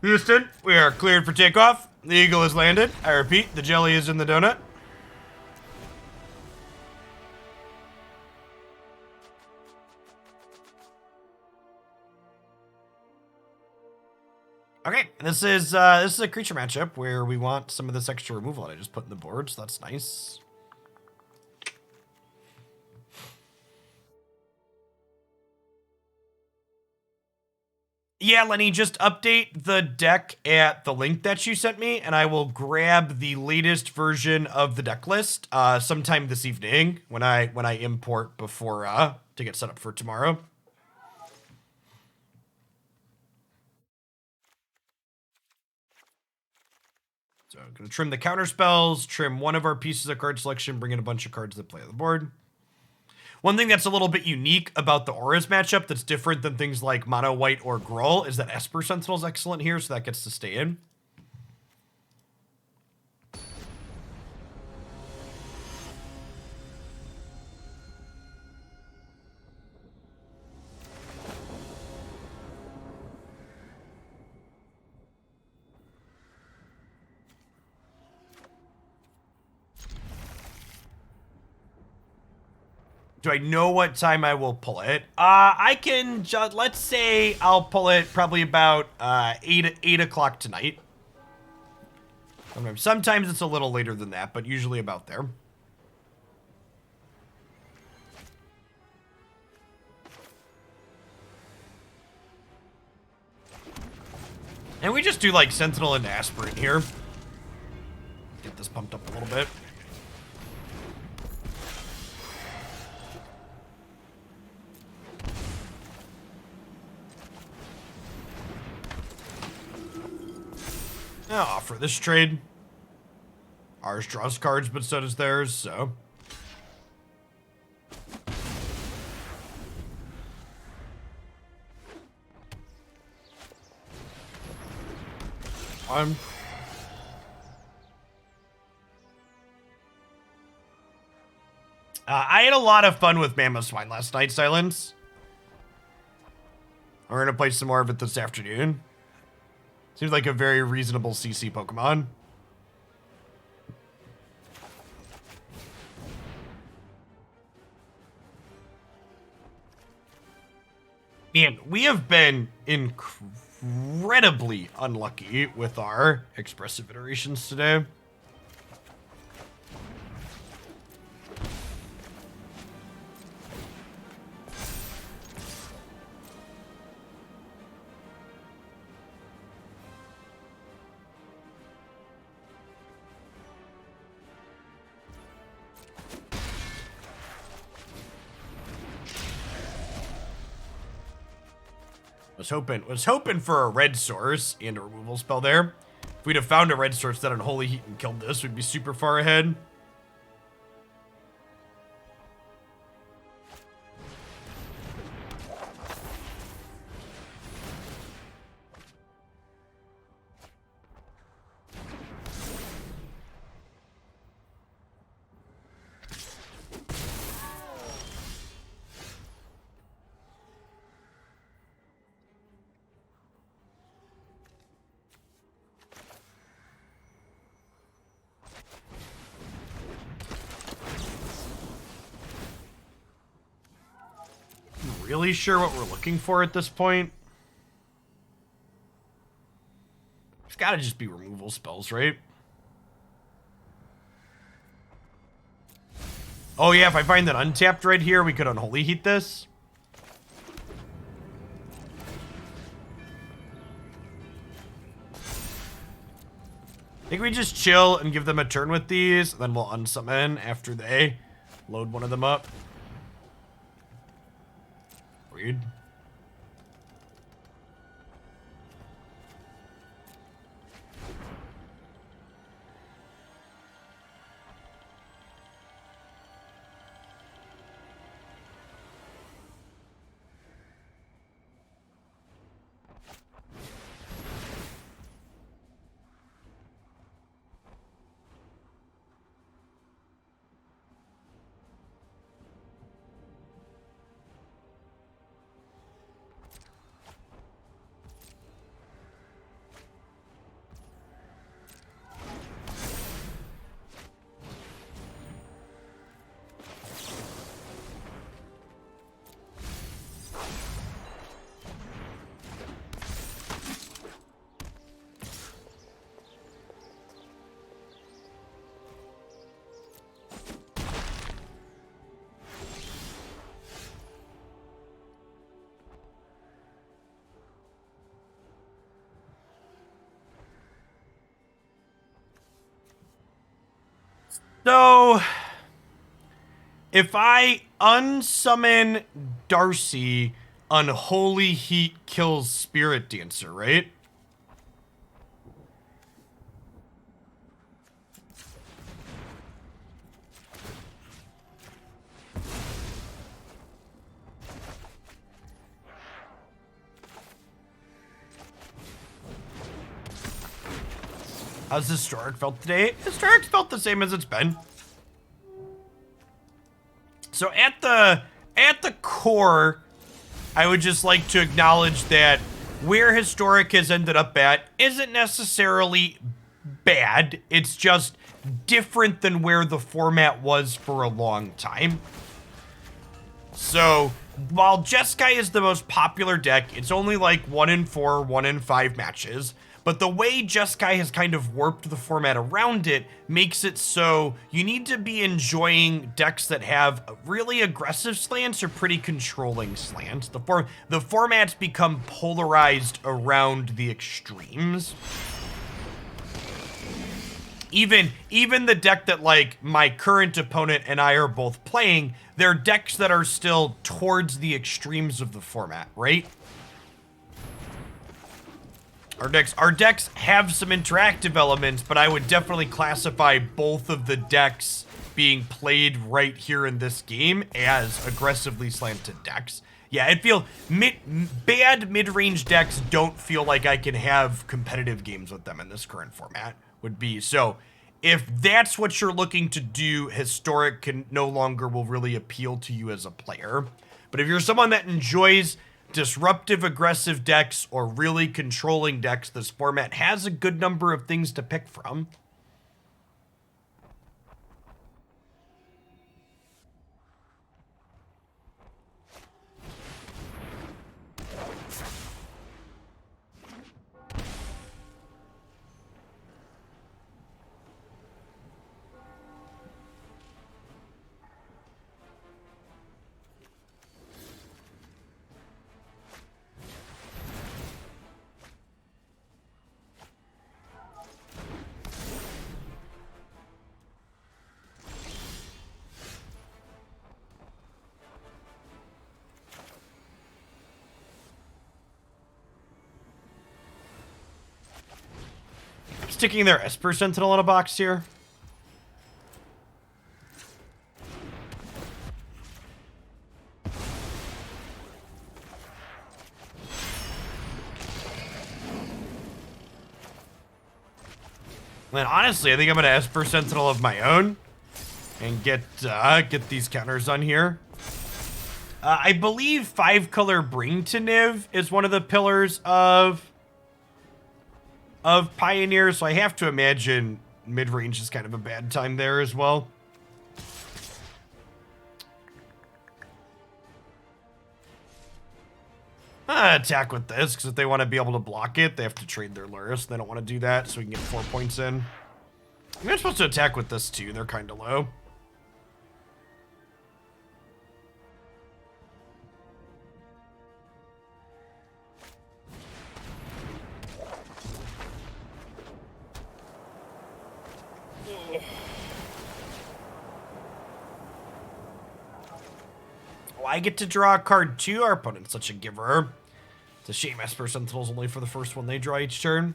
A: Houston, we are cleared for takeoff. The Eagle has landed. I repeat, the jelly is in the donut. Okay, this is a creature matchup where we want some of this extra removal that I just put in the board, so that's nice. Yeah, Lenny, just update the deck at the link that you sent me, and I will grab the latest version of the deck list sometime this evening when I import before to get set up for tomorrow. So I'm gonna trim the counter spells, trim one of our pieces of card selection, bring in a bunch of cards that play on the board. One thing that's a little bit unique about the Auras matchup that's different than things like Mono White or Gruul is that Esper Sentinel is excellent here, so that gets to stay in. Do I know what time I will pull it? I can just, let's say I'll pull it probably about 8 o'clock tonight. Sometimes it's a little later than that, but usually about there. And we just do like Sentinel and Aspirant here. Get this pumped up a little bit. I'll offer this trade. Ours draws cards, but so does theirs, so. I had a lot of fun with Mamoswine last night, Silence. We're gonna play some more of it this afternoon. Seems like a very reasonable CC Pokemon. Man, we have been incredibly unlucky with our expressive iterations today. Was hoping for a red source and a removal spell there. If we'd have found a red source that Unholy Heat and killed this, we'd be super far ahead. Really sure what we're looking for at this point? It's gotta just be removal spells, right? Oh yeah, if I find that untapped right here, we could Unholy Heat this. I think we just chill and give them a turn with these, then we'll unsummon after they load one of them up. Weird. So, if I unsummon Darcy, Unholy Heat kills Spirit Dancer, right? How's Historic felt today? Historic felt the same as it's been. So at the core, I would just like to acknowledge that where Historic has ended up at isn't necessarily bad. It's just different than where the format was for a long time. So while Jeskai is the most popular deck, it's only like 1 in 4, 1 in 5 matches. But the way Jeskai has kind of warped the format around it makes it so you need to be enjoying decks that have really aggressive slants or pretty controlling slants. The format's become polarized around the extremes. Even the deck that like my current opponent and I are both playing, they're decks that are still towards the extremes of the format, right? Our decks have some interactive elements, but I would definitely classify both of the decks being played right here in this game as aggressively slanted decks. Yeah, it feels bad mid-range decks don't feel like I can have competitive games with them in this current format. Would be so. If that's what you're looking to do, Historic can no longer will really appeal to you as a player. But if you're someone that enjoys disruptive aggressive decks or really controlling decks, this format has a good number of things to pick from. Sticking their Esper Sentinel in a box here. Man, honestly, I think I'm gonna Esper Sentinel of my own and get these counters on here. I believe 5-color Bring to Niv is one of the pillars of Pioneer, so I have to imagine mid-range is kind of a bad time there as well. Attack with this, because if they want to be able to block it, they have to trade their Lurrus. They don't want to do that, so we can get 4 points in. I mean, I'm supposed to attack with this too. They're kind of low. Oh, I get to draw a card too. Our opponent's such a giver. It's a shame Esper Sentinel's only for the first one they draw each turn.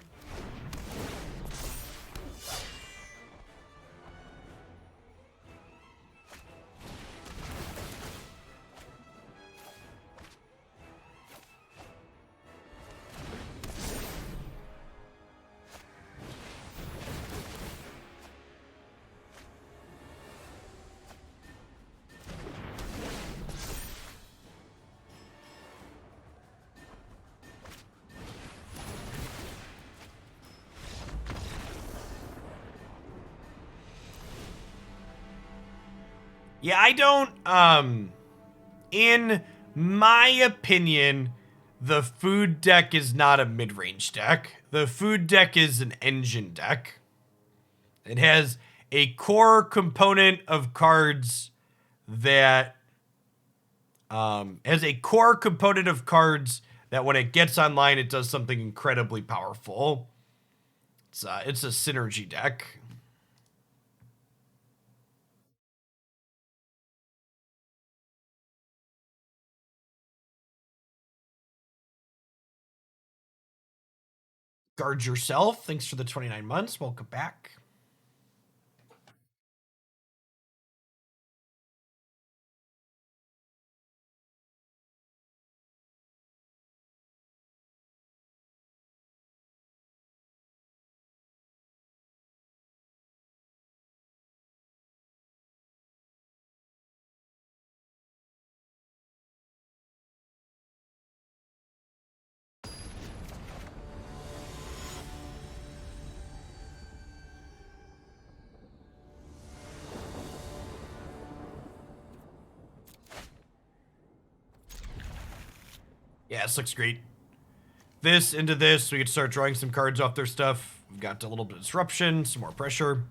A: Yeah, I don't, in my opinion, the food deck is not a mid-range deck. The food deck is an engine deck. It has a core component of cards that, when it gets online, it does something incredibly powerful. It's a synergy deck. Guard yourself. Thanks for the 29 months. Welcome back. Yeah, this looks great. This into this, we could start drawing some cards off their stuff. We've got a little bit of disruption, some more pressure.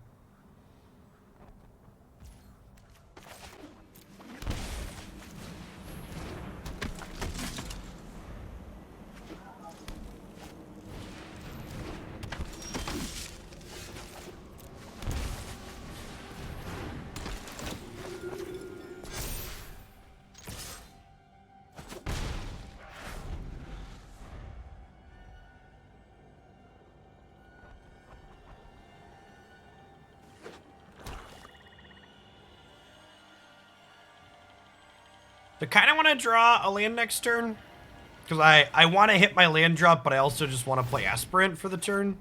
A: I kind of want to draw a land next turn. Because I want to hit my land drop, but I also just want to play Aspirant for the turn.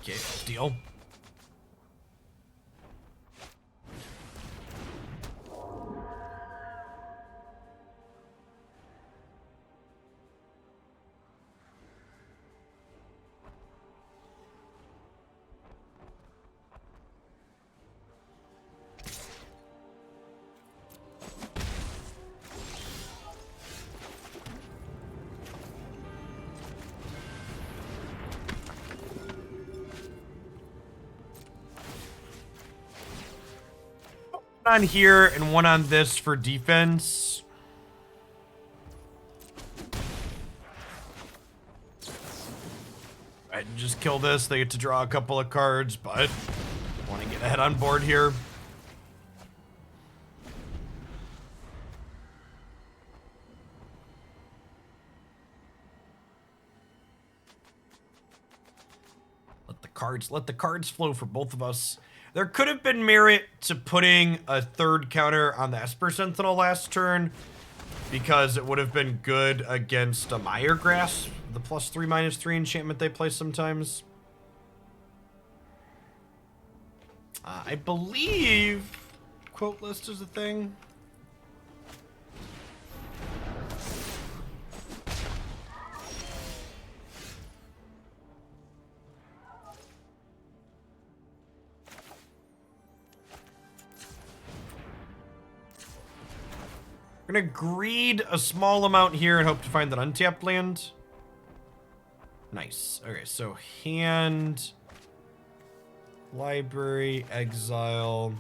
A: Okay, deal. On here and one on this for defense. Right, just kill this. They get to draw a couple of cards, but want to get ahead on board here. Let the cards flow for both of us. There could have been merit to putting a third counter on the Esper Sentinel last turn, because it would have been good against a Mire Grass, the +3/-3 enchantment they play sometimes. I believe quote list is a thing. We're gonna greed a small amount here and hope to find that untapped land. Nice. Okay, so hand, library, exile.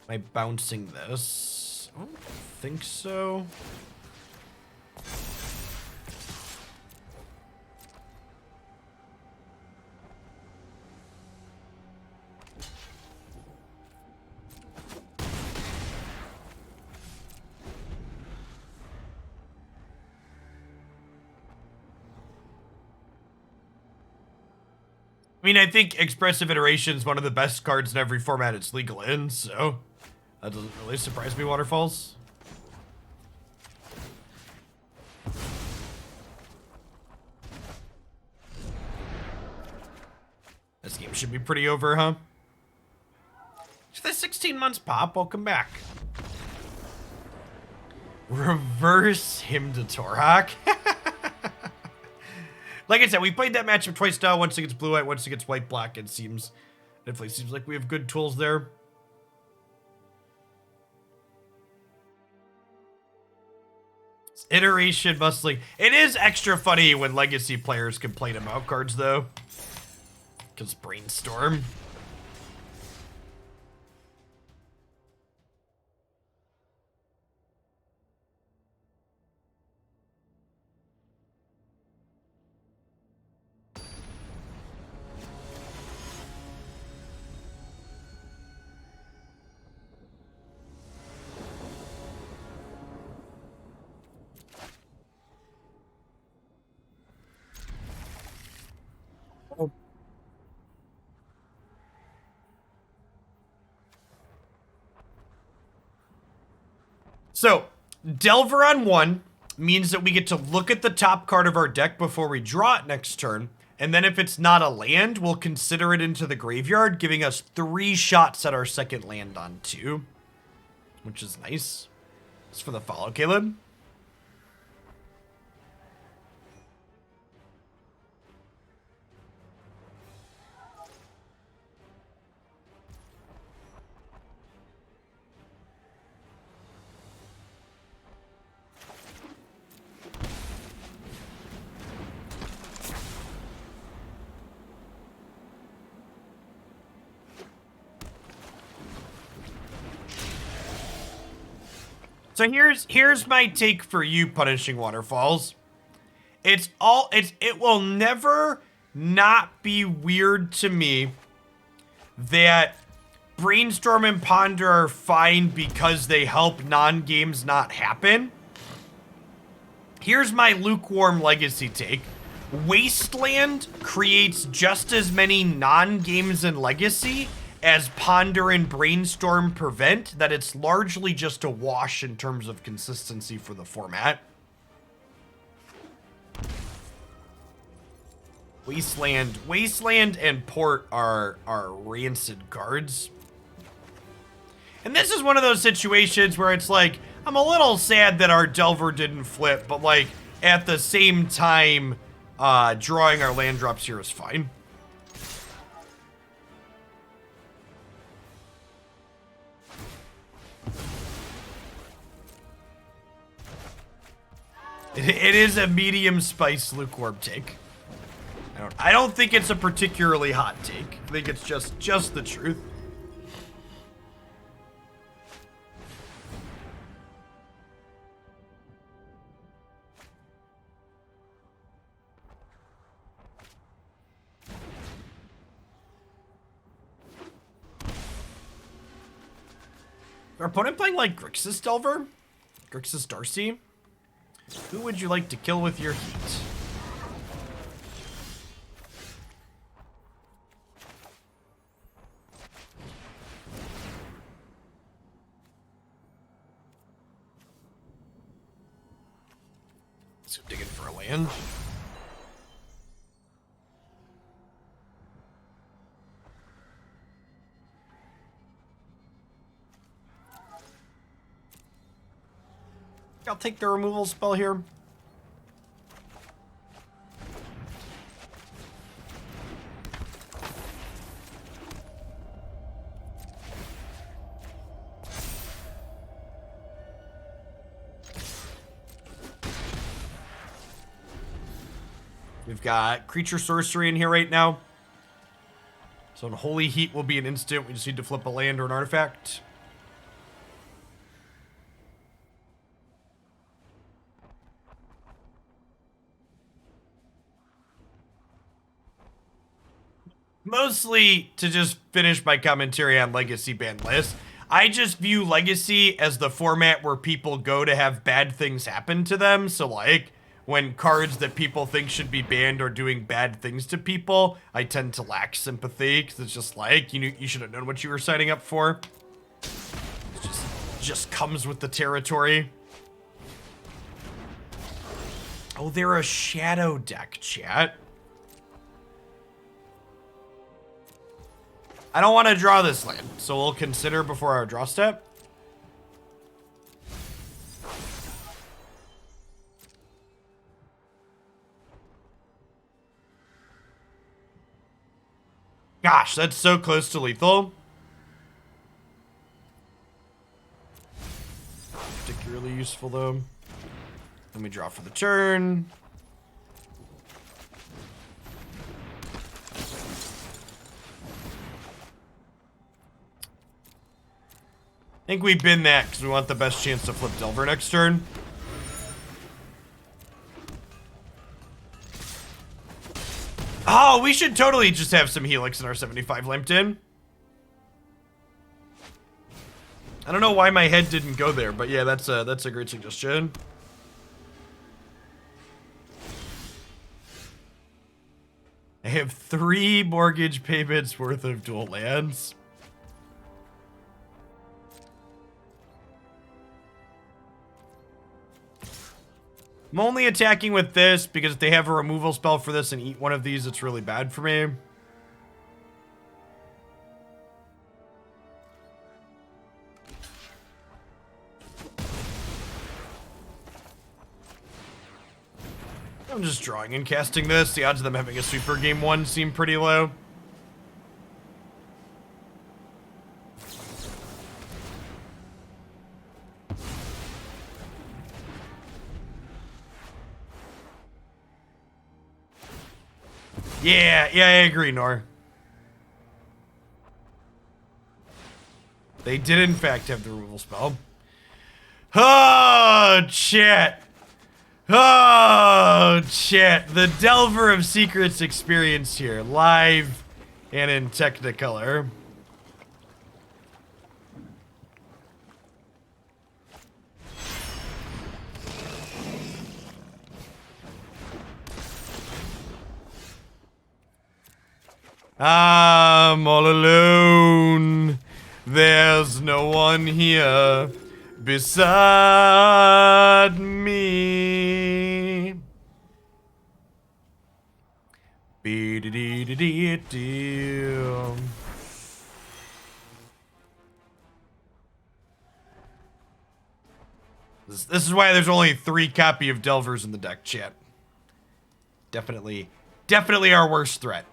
A: Am I bouncing this? I don't think so. I mean, I think Expressive Iteration is one of the best cards in every format it's legal in, so that doesn't really surprise me, Waterfalls. This game should be pretty over, huh? So that 16 months pop, welcome back. Reverse him to Torhak. Like I said, we played that matchup twice now. Once it gets blue-white, once it gets white-black. It definitely seems like we have good tools there. Iteration must it is extra funny when legacy players complain about cards, though. Because brainstorm. So, Delver on 1 means that we get to look at the top card of our deck before we draw it next turn. And then if it's not a land, we'll consider it into the graveyard, giving us 3 shots at our second land on 2. Which is nice. It's for the follow, Caleb. So here's my take for you, Punishing Waterfalls. It will never not be weird to me that Brainstorm and Ponder are fine because they help non-games not happen. Here's my lukewarm legacy take. Wasteland creates just as many non-games in Legacy as Ponder and Brainstorm prevent, that it's largely just a wash in terms of consistency for the format. Wasteland and Port are rancid cards. And this is one of those situations where it's like, I'm a little sad that our Delver didn't flip, but like, at the same time, drawing our land drops here is fine. It is a medium spice lukewarm take. I don't think it's a particularly hot take. I think it's just the truth. Our opponent playing like Grixis Delver? Grixis Darcy? Who would you like to kill with your heat? So digging for a land. I'll take the removal spell here. We've got creature sorcery in here right now. So Unholy Heat will be an instant. We just need to flip a land or an artifact. Mostly to just finish my commentary on Legacy ban list. I just view Legacy as the format where people go to have bad things happen to them. So like, when cards that people think should be banned are doing bad things to people, I tend to lack sympathy, because it's just like, you should have known what you were signing up for. It just comes with the territory. Oh, they're a shadow deck, chat. I don't want to draw this land, so we'll consider before our draw step. Gosh, that's so close to lethal. Particularly useful, though. Let me draw for the turn. I think we bin that because we want the best chance to flip Delver next turn. Oh, we should totally just have some Helix in our 75 limped in. I don't know why my head didn't go there, but yeah, that's a great suggestion. I have 3 mortgage payments worth of dual lands. I'm only attacking with this because if they have a removal spell for this and eat one of these, it's really bad for me. I'm just drawing and casting this. The odds of them having a sweeper game 1 seem pretty low. Yeah, I agree, Nor. They did in fact have the removal spell. Oh, shit. Oh, shit. The Delver of Secrets experience here, live and in Technicolor. I'm all alone. There's no one here beside me. Be-de-dee-de-dee-dee. This is why there's only 3 copy of Delvers in the deck, chat. Definitely our worst threat.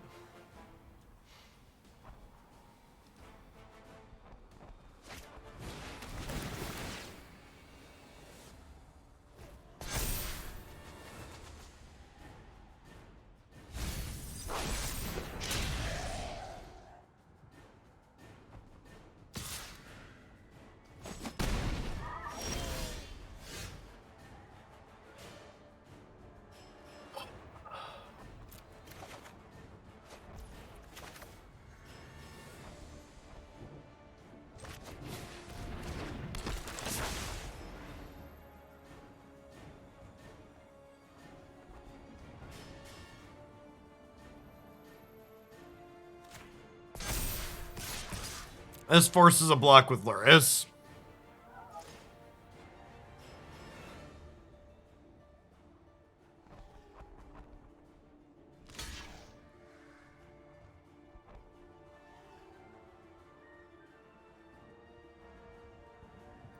A: This forces a block with Lurrus.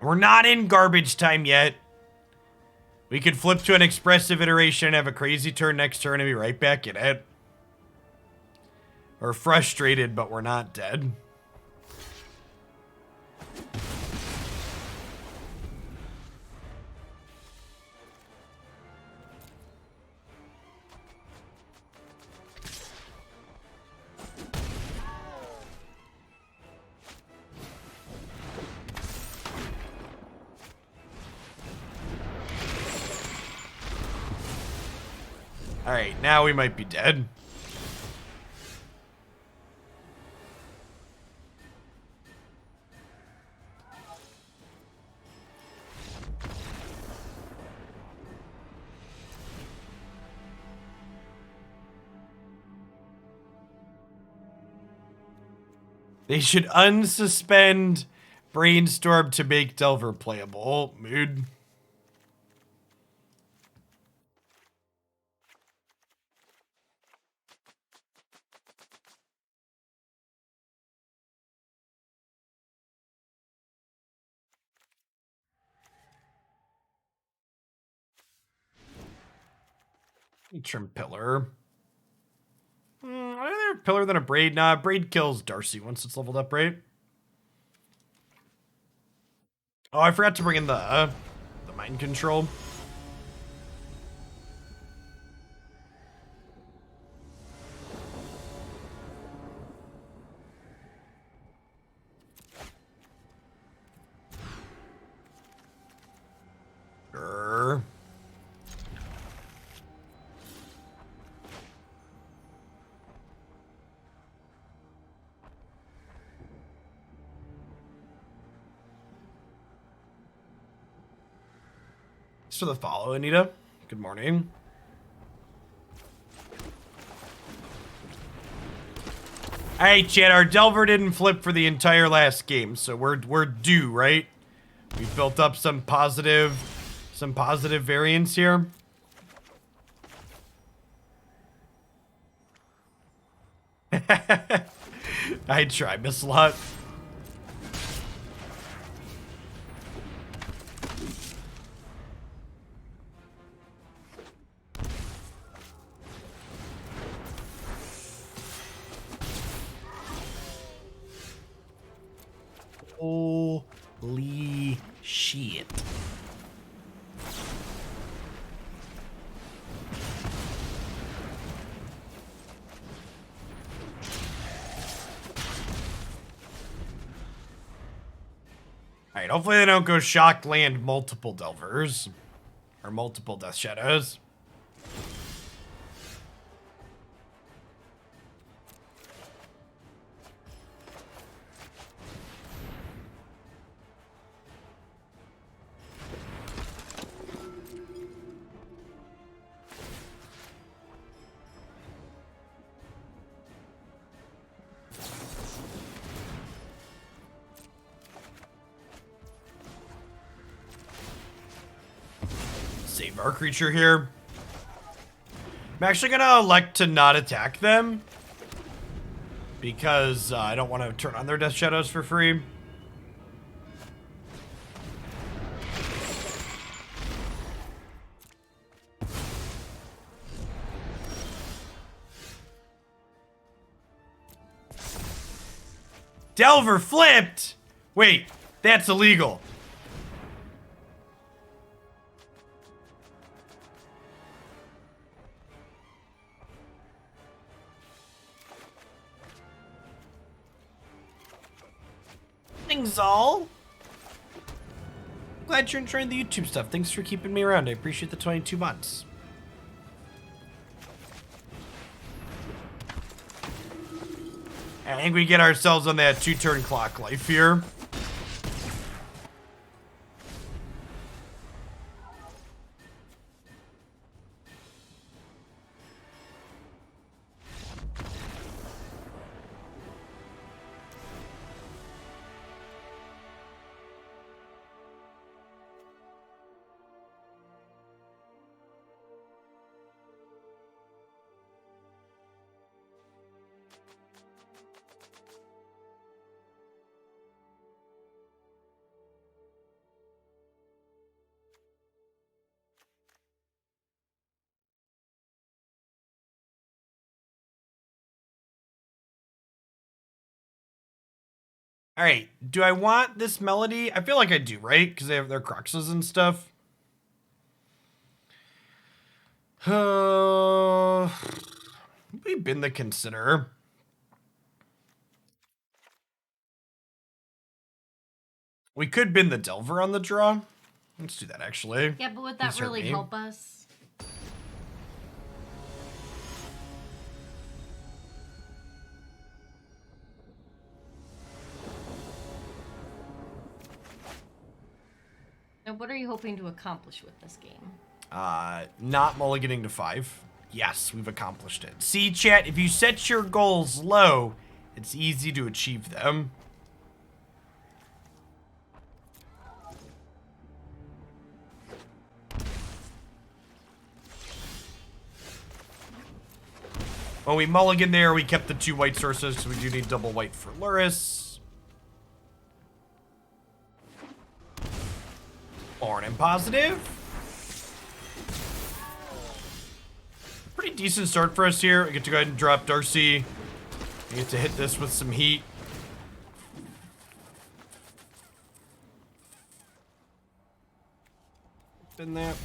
A: We're not in garbage time yet. We could flip to an expressive iteration, have a crazy turn next turn, and be right back in it. We're frustrated, but we're not dead. Alright, now we might be dead. They should unsuspend Brainstorm to make Delver playable. Mood. Trim Pillar. Either Pillar than a Braid. Nah, Braid kills Darcy once it's leveled up, right? Oh, I forgot to bring in the mind control. Grr. For the follow, Anita. Good morning. Alright, chat, our Delver didn't flip for the entire last game, so we're due, right? We built up some positive variance here. I try, miss a lot. Holy shit. Alright, hopefully they don't go shock land multiple Delvers. Or multiple Death Shadows. Save our creature here. I'm actually gonna elect to not attack them because I don't want to turn on their Death Shadows for free. Delver flipped! Wait, that's illegal. All. Glad you're enjoying the YouTube stuff. Thanks for keeping me around. I appreciate the 22 months. I think we get ourselves on that 2-turn clock life here. All right, do I want this melody? I feel like I do, right? Because they have their Cruxes and stuff. We've been the Consider. We could bin the Delver on the draw. Let's do that, actually.
C: Yeah, but would that really help us? Now, what are you hoping to accomplish with this game?
A: Not mulliganing to 5. Yes, we've accomplished it. See, chat, if you set your goals low, it's easy to achieve them. When we mulligan there, we kept the 2 white sources, so we do need double white for Lurrus. Born and positive. Pretty decent start for us here. We get to go ahead and drop Darcy. We get to hit this with some heat. In that.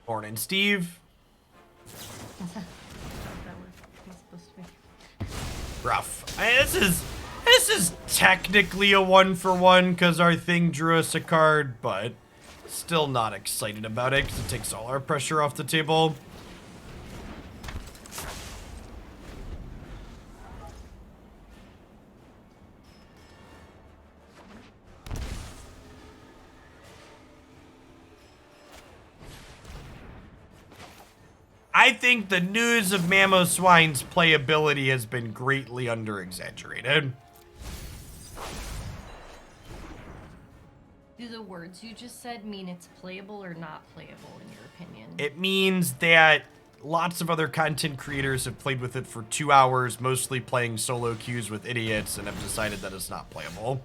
A: Born and Steve. Rough. This is technically a 1-for-1 because our thing drew us a card, but still not excited about it because it takes all our pressure off the table. I think the news of Mamoswine's playability has been greatly under-exaggerated.
C: Do the words you just said mean it's playable or not playable, in your opinion?
A: It means that lots of other content creators have played with it for 2 hours, mostly playing solo queues with idiots, and have decided that it's not playable.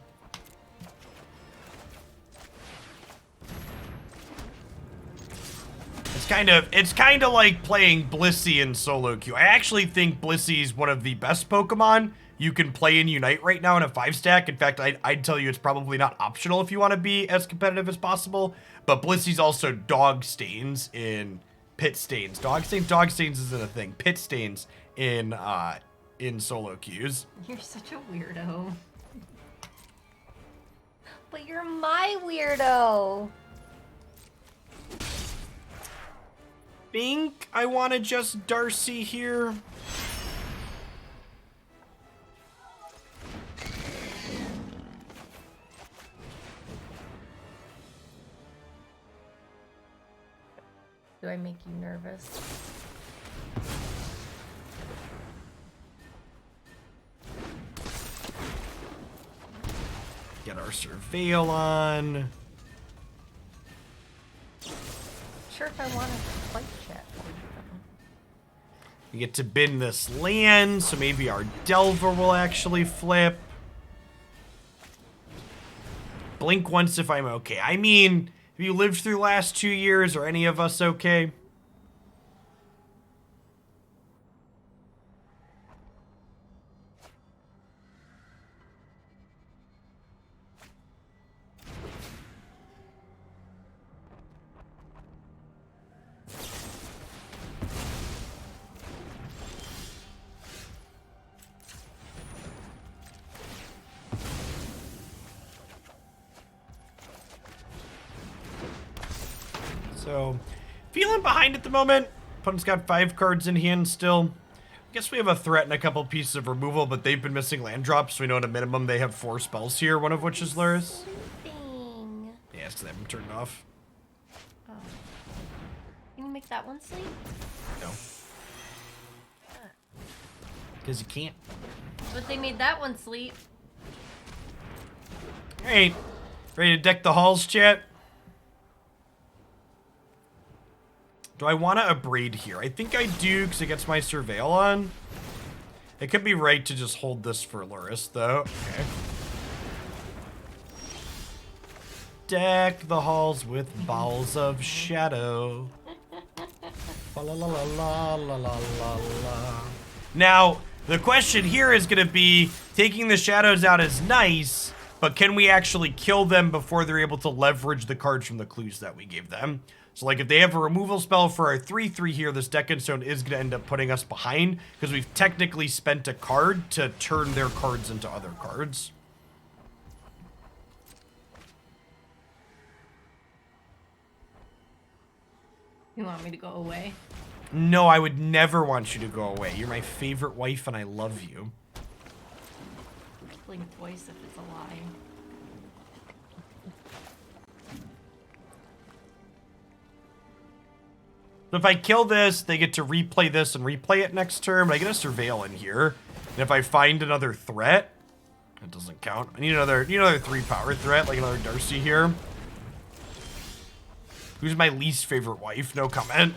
A: It's kind of like playing Blissey in solo queue. I actually think Blissey is one of the best Pokemon you can play in Unite right now in a 5-stack. In fact, I'd tell you it's probably not optional if you want to be as competitive as possible. But Blissey's also dog stains in pit stains. Dog stains isn't a thing. Pit stains in solo queues.
C: You're such a weirdo. But you're my weirdo.
A: Think I want to just Darcy here.
C: Do I make you nervous?
A: Get our Surveil on.
C: Sure, if I want to fight chat.
A: We get to bin this land, so maybe our Delver will actually flip. Blink once if I'm okay. I mean, have you lived through the last 2 years? Are any of us okay? So, feeling behind at the moment. Opponent's got 5 cards in hand still. I guess we have a threat and a couple pieces of removal, but they've been missing land drops, so we know at a minimum they have 4 spells here, one of which is Lurrus.
C: Sleeping.
A: Yeah, it's them turned off.
C: Oh. Can you make that one sleep?
A: No. Because you can't.
C: But they made that one sleep.
A: Alright. Ready to deck the halls, chat? Do I want to Abrade here? I think I do, because it gets my Surveil on. It could be right to just hold this for Lurrus, though. Okay. Deck the halls with Bowels of Shadow. La la la la la la la la. Now, the question here is going to be, taking the shadows out is nice, but can we actually kill them before they're able to leverage the cards from the clues that we gave them? So, like, if they have a removal spell for our 3/3 here, this Deccan Stone is going to end up putting us behind, because we've technically spent a card to turn their cards into other cards.
C: You want me to go away?
A: No, I would never want you to go away. You're my favorite wife, and I love you.
C: Blink twice if it's a lie.
A: So if I kill this, they get to replay this and replay it next turn, but I get a Surveil in here. And if I find another threat, that doesn't count. I need another 3-power threat, like another Darcy here. Who's my least favorite wife? No comment.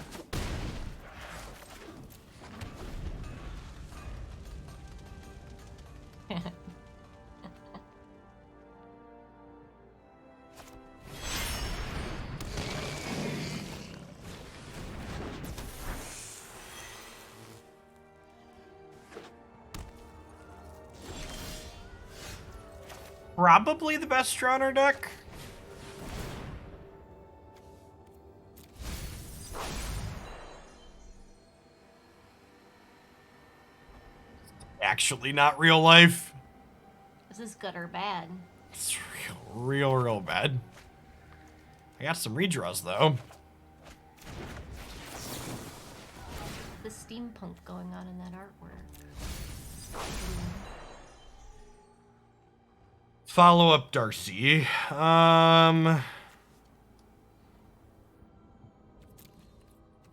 A: Probably the best draw in our deck. Actually not real life.
C: This is good or bad?
A: It's real bad. I got some redraws though.
C: The steampunk going on in that artwork.
A: Follow up Darcy. I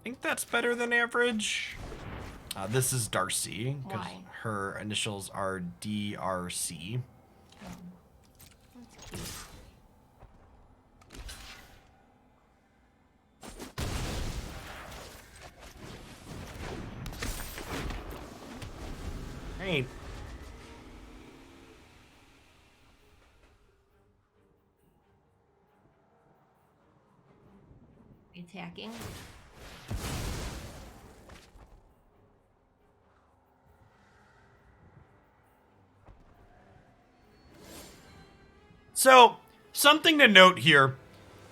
A: think that's better than average. This is Darcy because
C: Why?
A: her initials are DRC.
C: That's cute.
A: Alright.
C: Attacking.
A: So, something to note here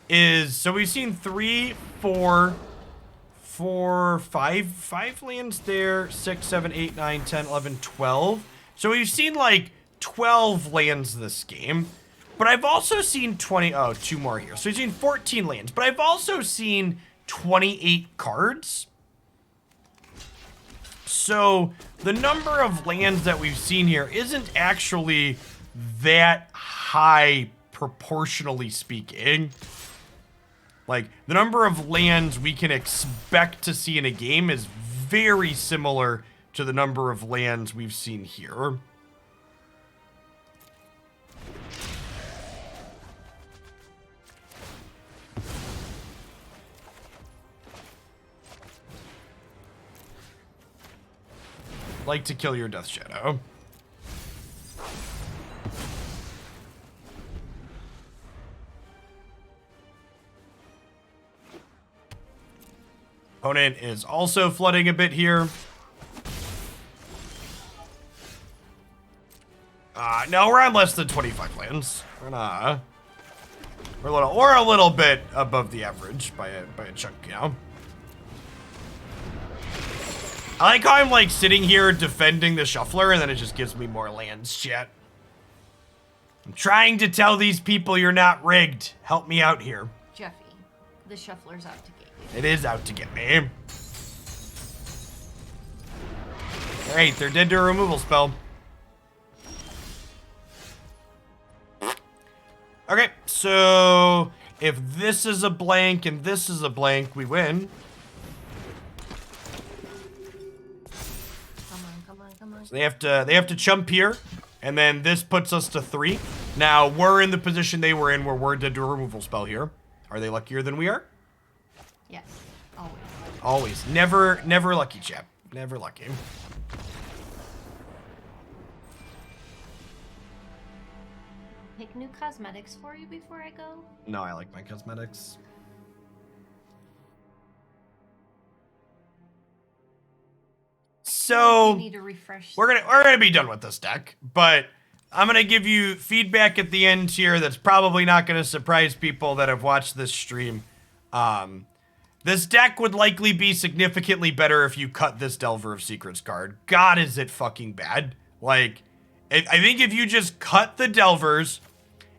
A: is, so we've seen 3, 4, 5 lands there, 6, 7, 8, 9, 10, 11, 12. So we've seen like 12 lands this game. But I've also seen 2 more here. So we've seen 14 lands. But I've also seen 28 cards. So the number of lands that we've seen here isn't actually that high proportionally speaking. Like, the number of lands we can expect to see in a game is very similar to the number of lands we've seen here. Like to kill your Death Shadow. Opponent is also flooding a bit here. No, we're on less than 25 lands. We're not. We're a little bit above the average by a chunk, you know. I like how I'm like sitting here defending the shuffler and then it just gives me more lands, chat. I'm trying to tell these people you're not rigged. Help me out here.
C: Jeffy, the shuffler's out to get you.
A: It is out to get me. Alright, they're dead to a removal spell. Okay, so if this is a blank and this is a blank, we win.
C: Come on.
A: So they have to chump here, and then this puts us to 3. Now we're in the position they were in where we're dead to a removal spell here. Are they luckier than we are?
C: Yes, always.
A: Always. Never lucky, chap. Never lucky.
C: Pick new cosmetics for you before I go?
A: No, I like my cosmetics. So
C: You need to refresh.
A: we're gonna be done with this deck, but I'm gonna give you feedback at the end here that's probably not gonna surprise people that have watched this stream. This deck would likely be significantly better if you cut this Delver of Secrets card. God, is it fucking bad. Like, I think if you just cut the Delvers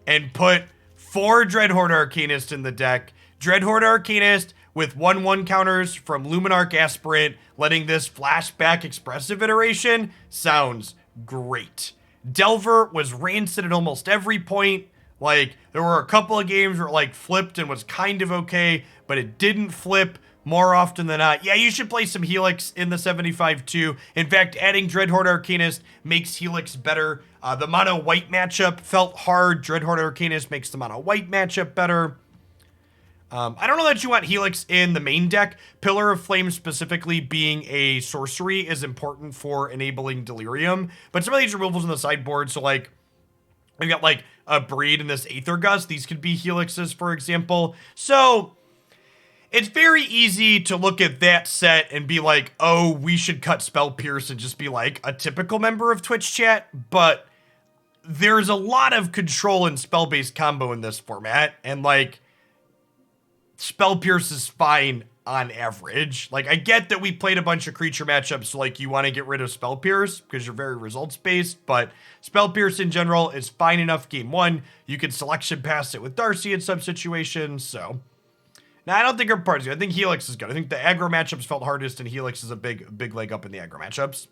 A: and put 4 Dreadhorde Arcanist in the deck, Dreadhorde Arcanist with 1/1 counters from Luminarch Aspirant, letting this flashback Expressive Iteration, sounds great. Delver was rancid at almost every point. Like, there were a couple of games where it, like, flipped and was kind of okay, but it didn't flip more often than not. Yeah, you should play some Helix in the 75 too. In fact, adding Dreadhorde Arcanist makes Helix better. The mono white matchup felt hard. Dreadhorde Arcanist makes the mono white matchup better. I don't know that you want Helix in the main deck. Pillar of Flame specifically being a sorcery is important for enabling Delirium. But some of these removals in the sideboard, so like, we've got like Abrade and this Aether Gust. These could be Helixes, for example. So it's very easy to look at that set and be like, oh, we should cut Spell Pierce and just be like a typical member of Twitch chat. But there's a lot of control and spell-based combo in this format. And like, Spell Pierce is fine on average. Like, I get that we played a bunch of creature matchups, so like, you want to get rid of Spell Pierce because you're very results-based, but Spell Pierce in general is fine enough game 1. You can selection pass it with Darcy in some situations, so. Now, I don't think our party's good. I think Helix is good. I think the aggro matchups felt hardest, and Helix is a big leg up in the aggro matchups.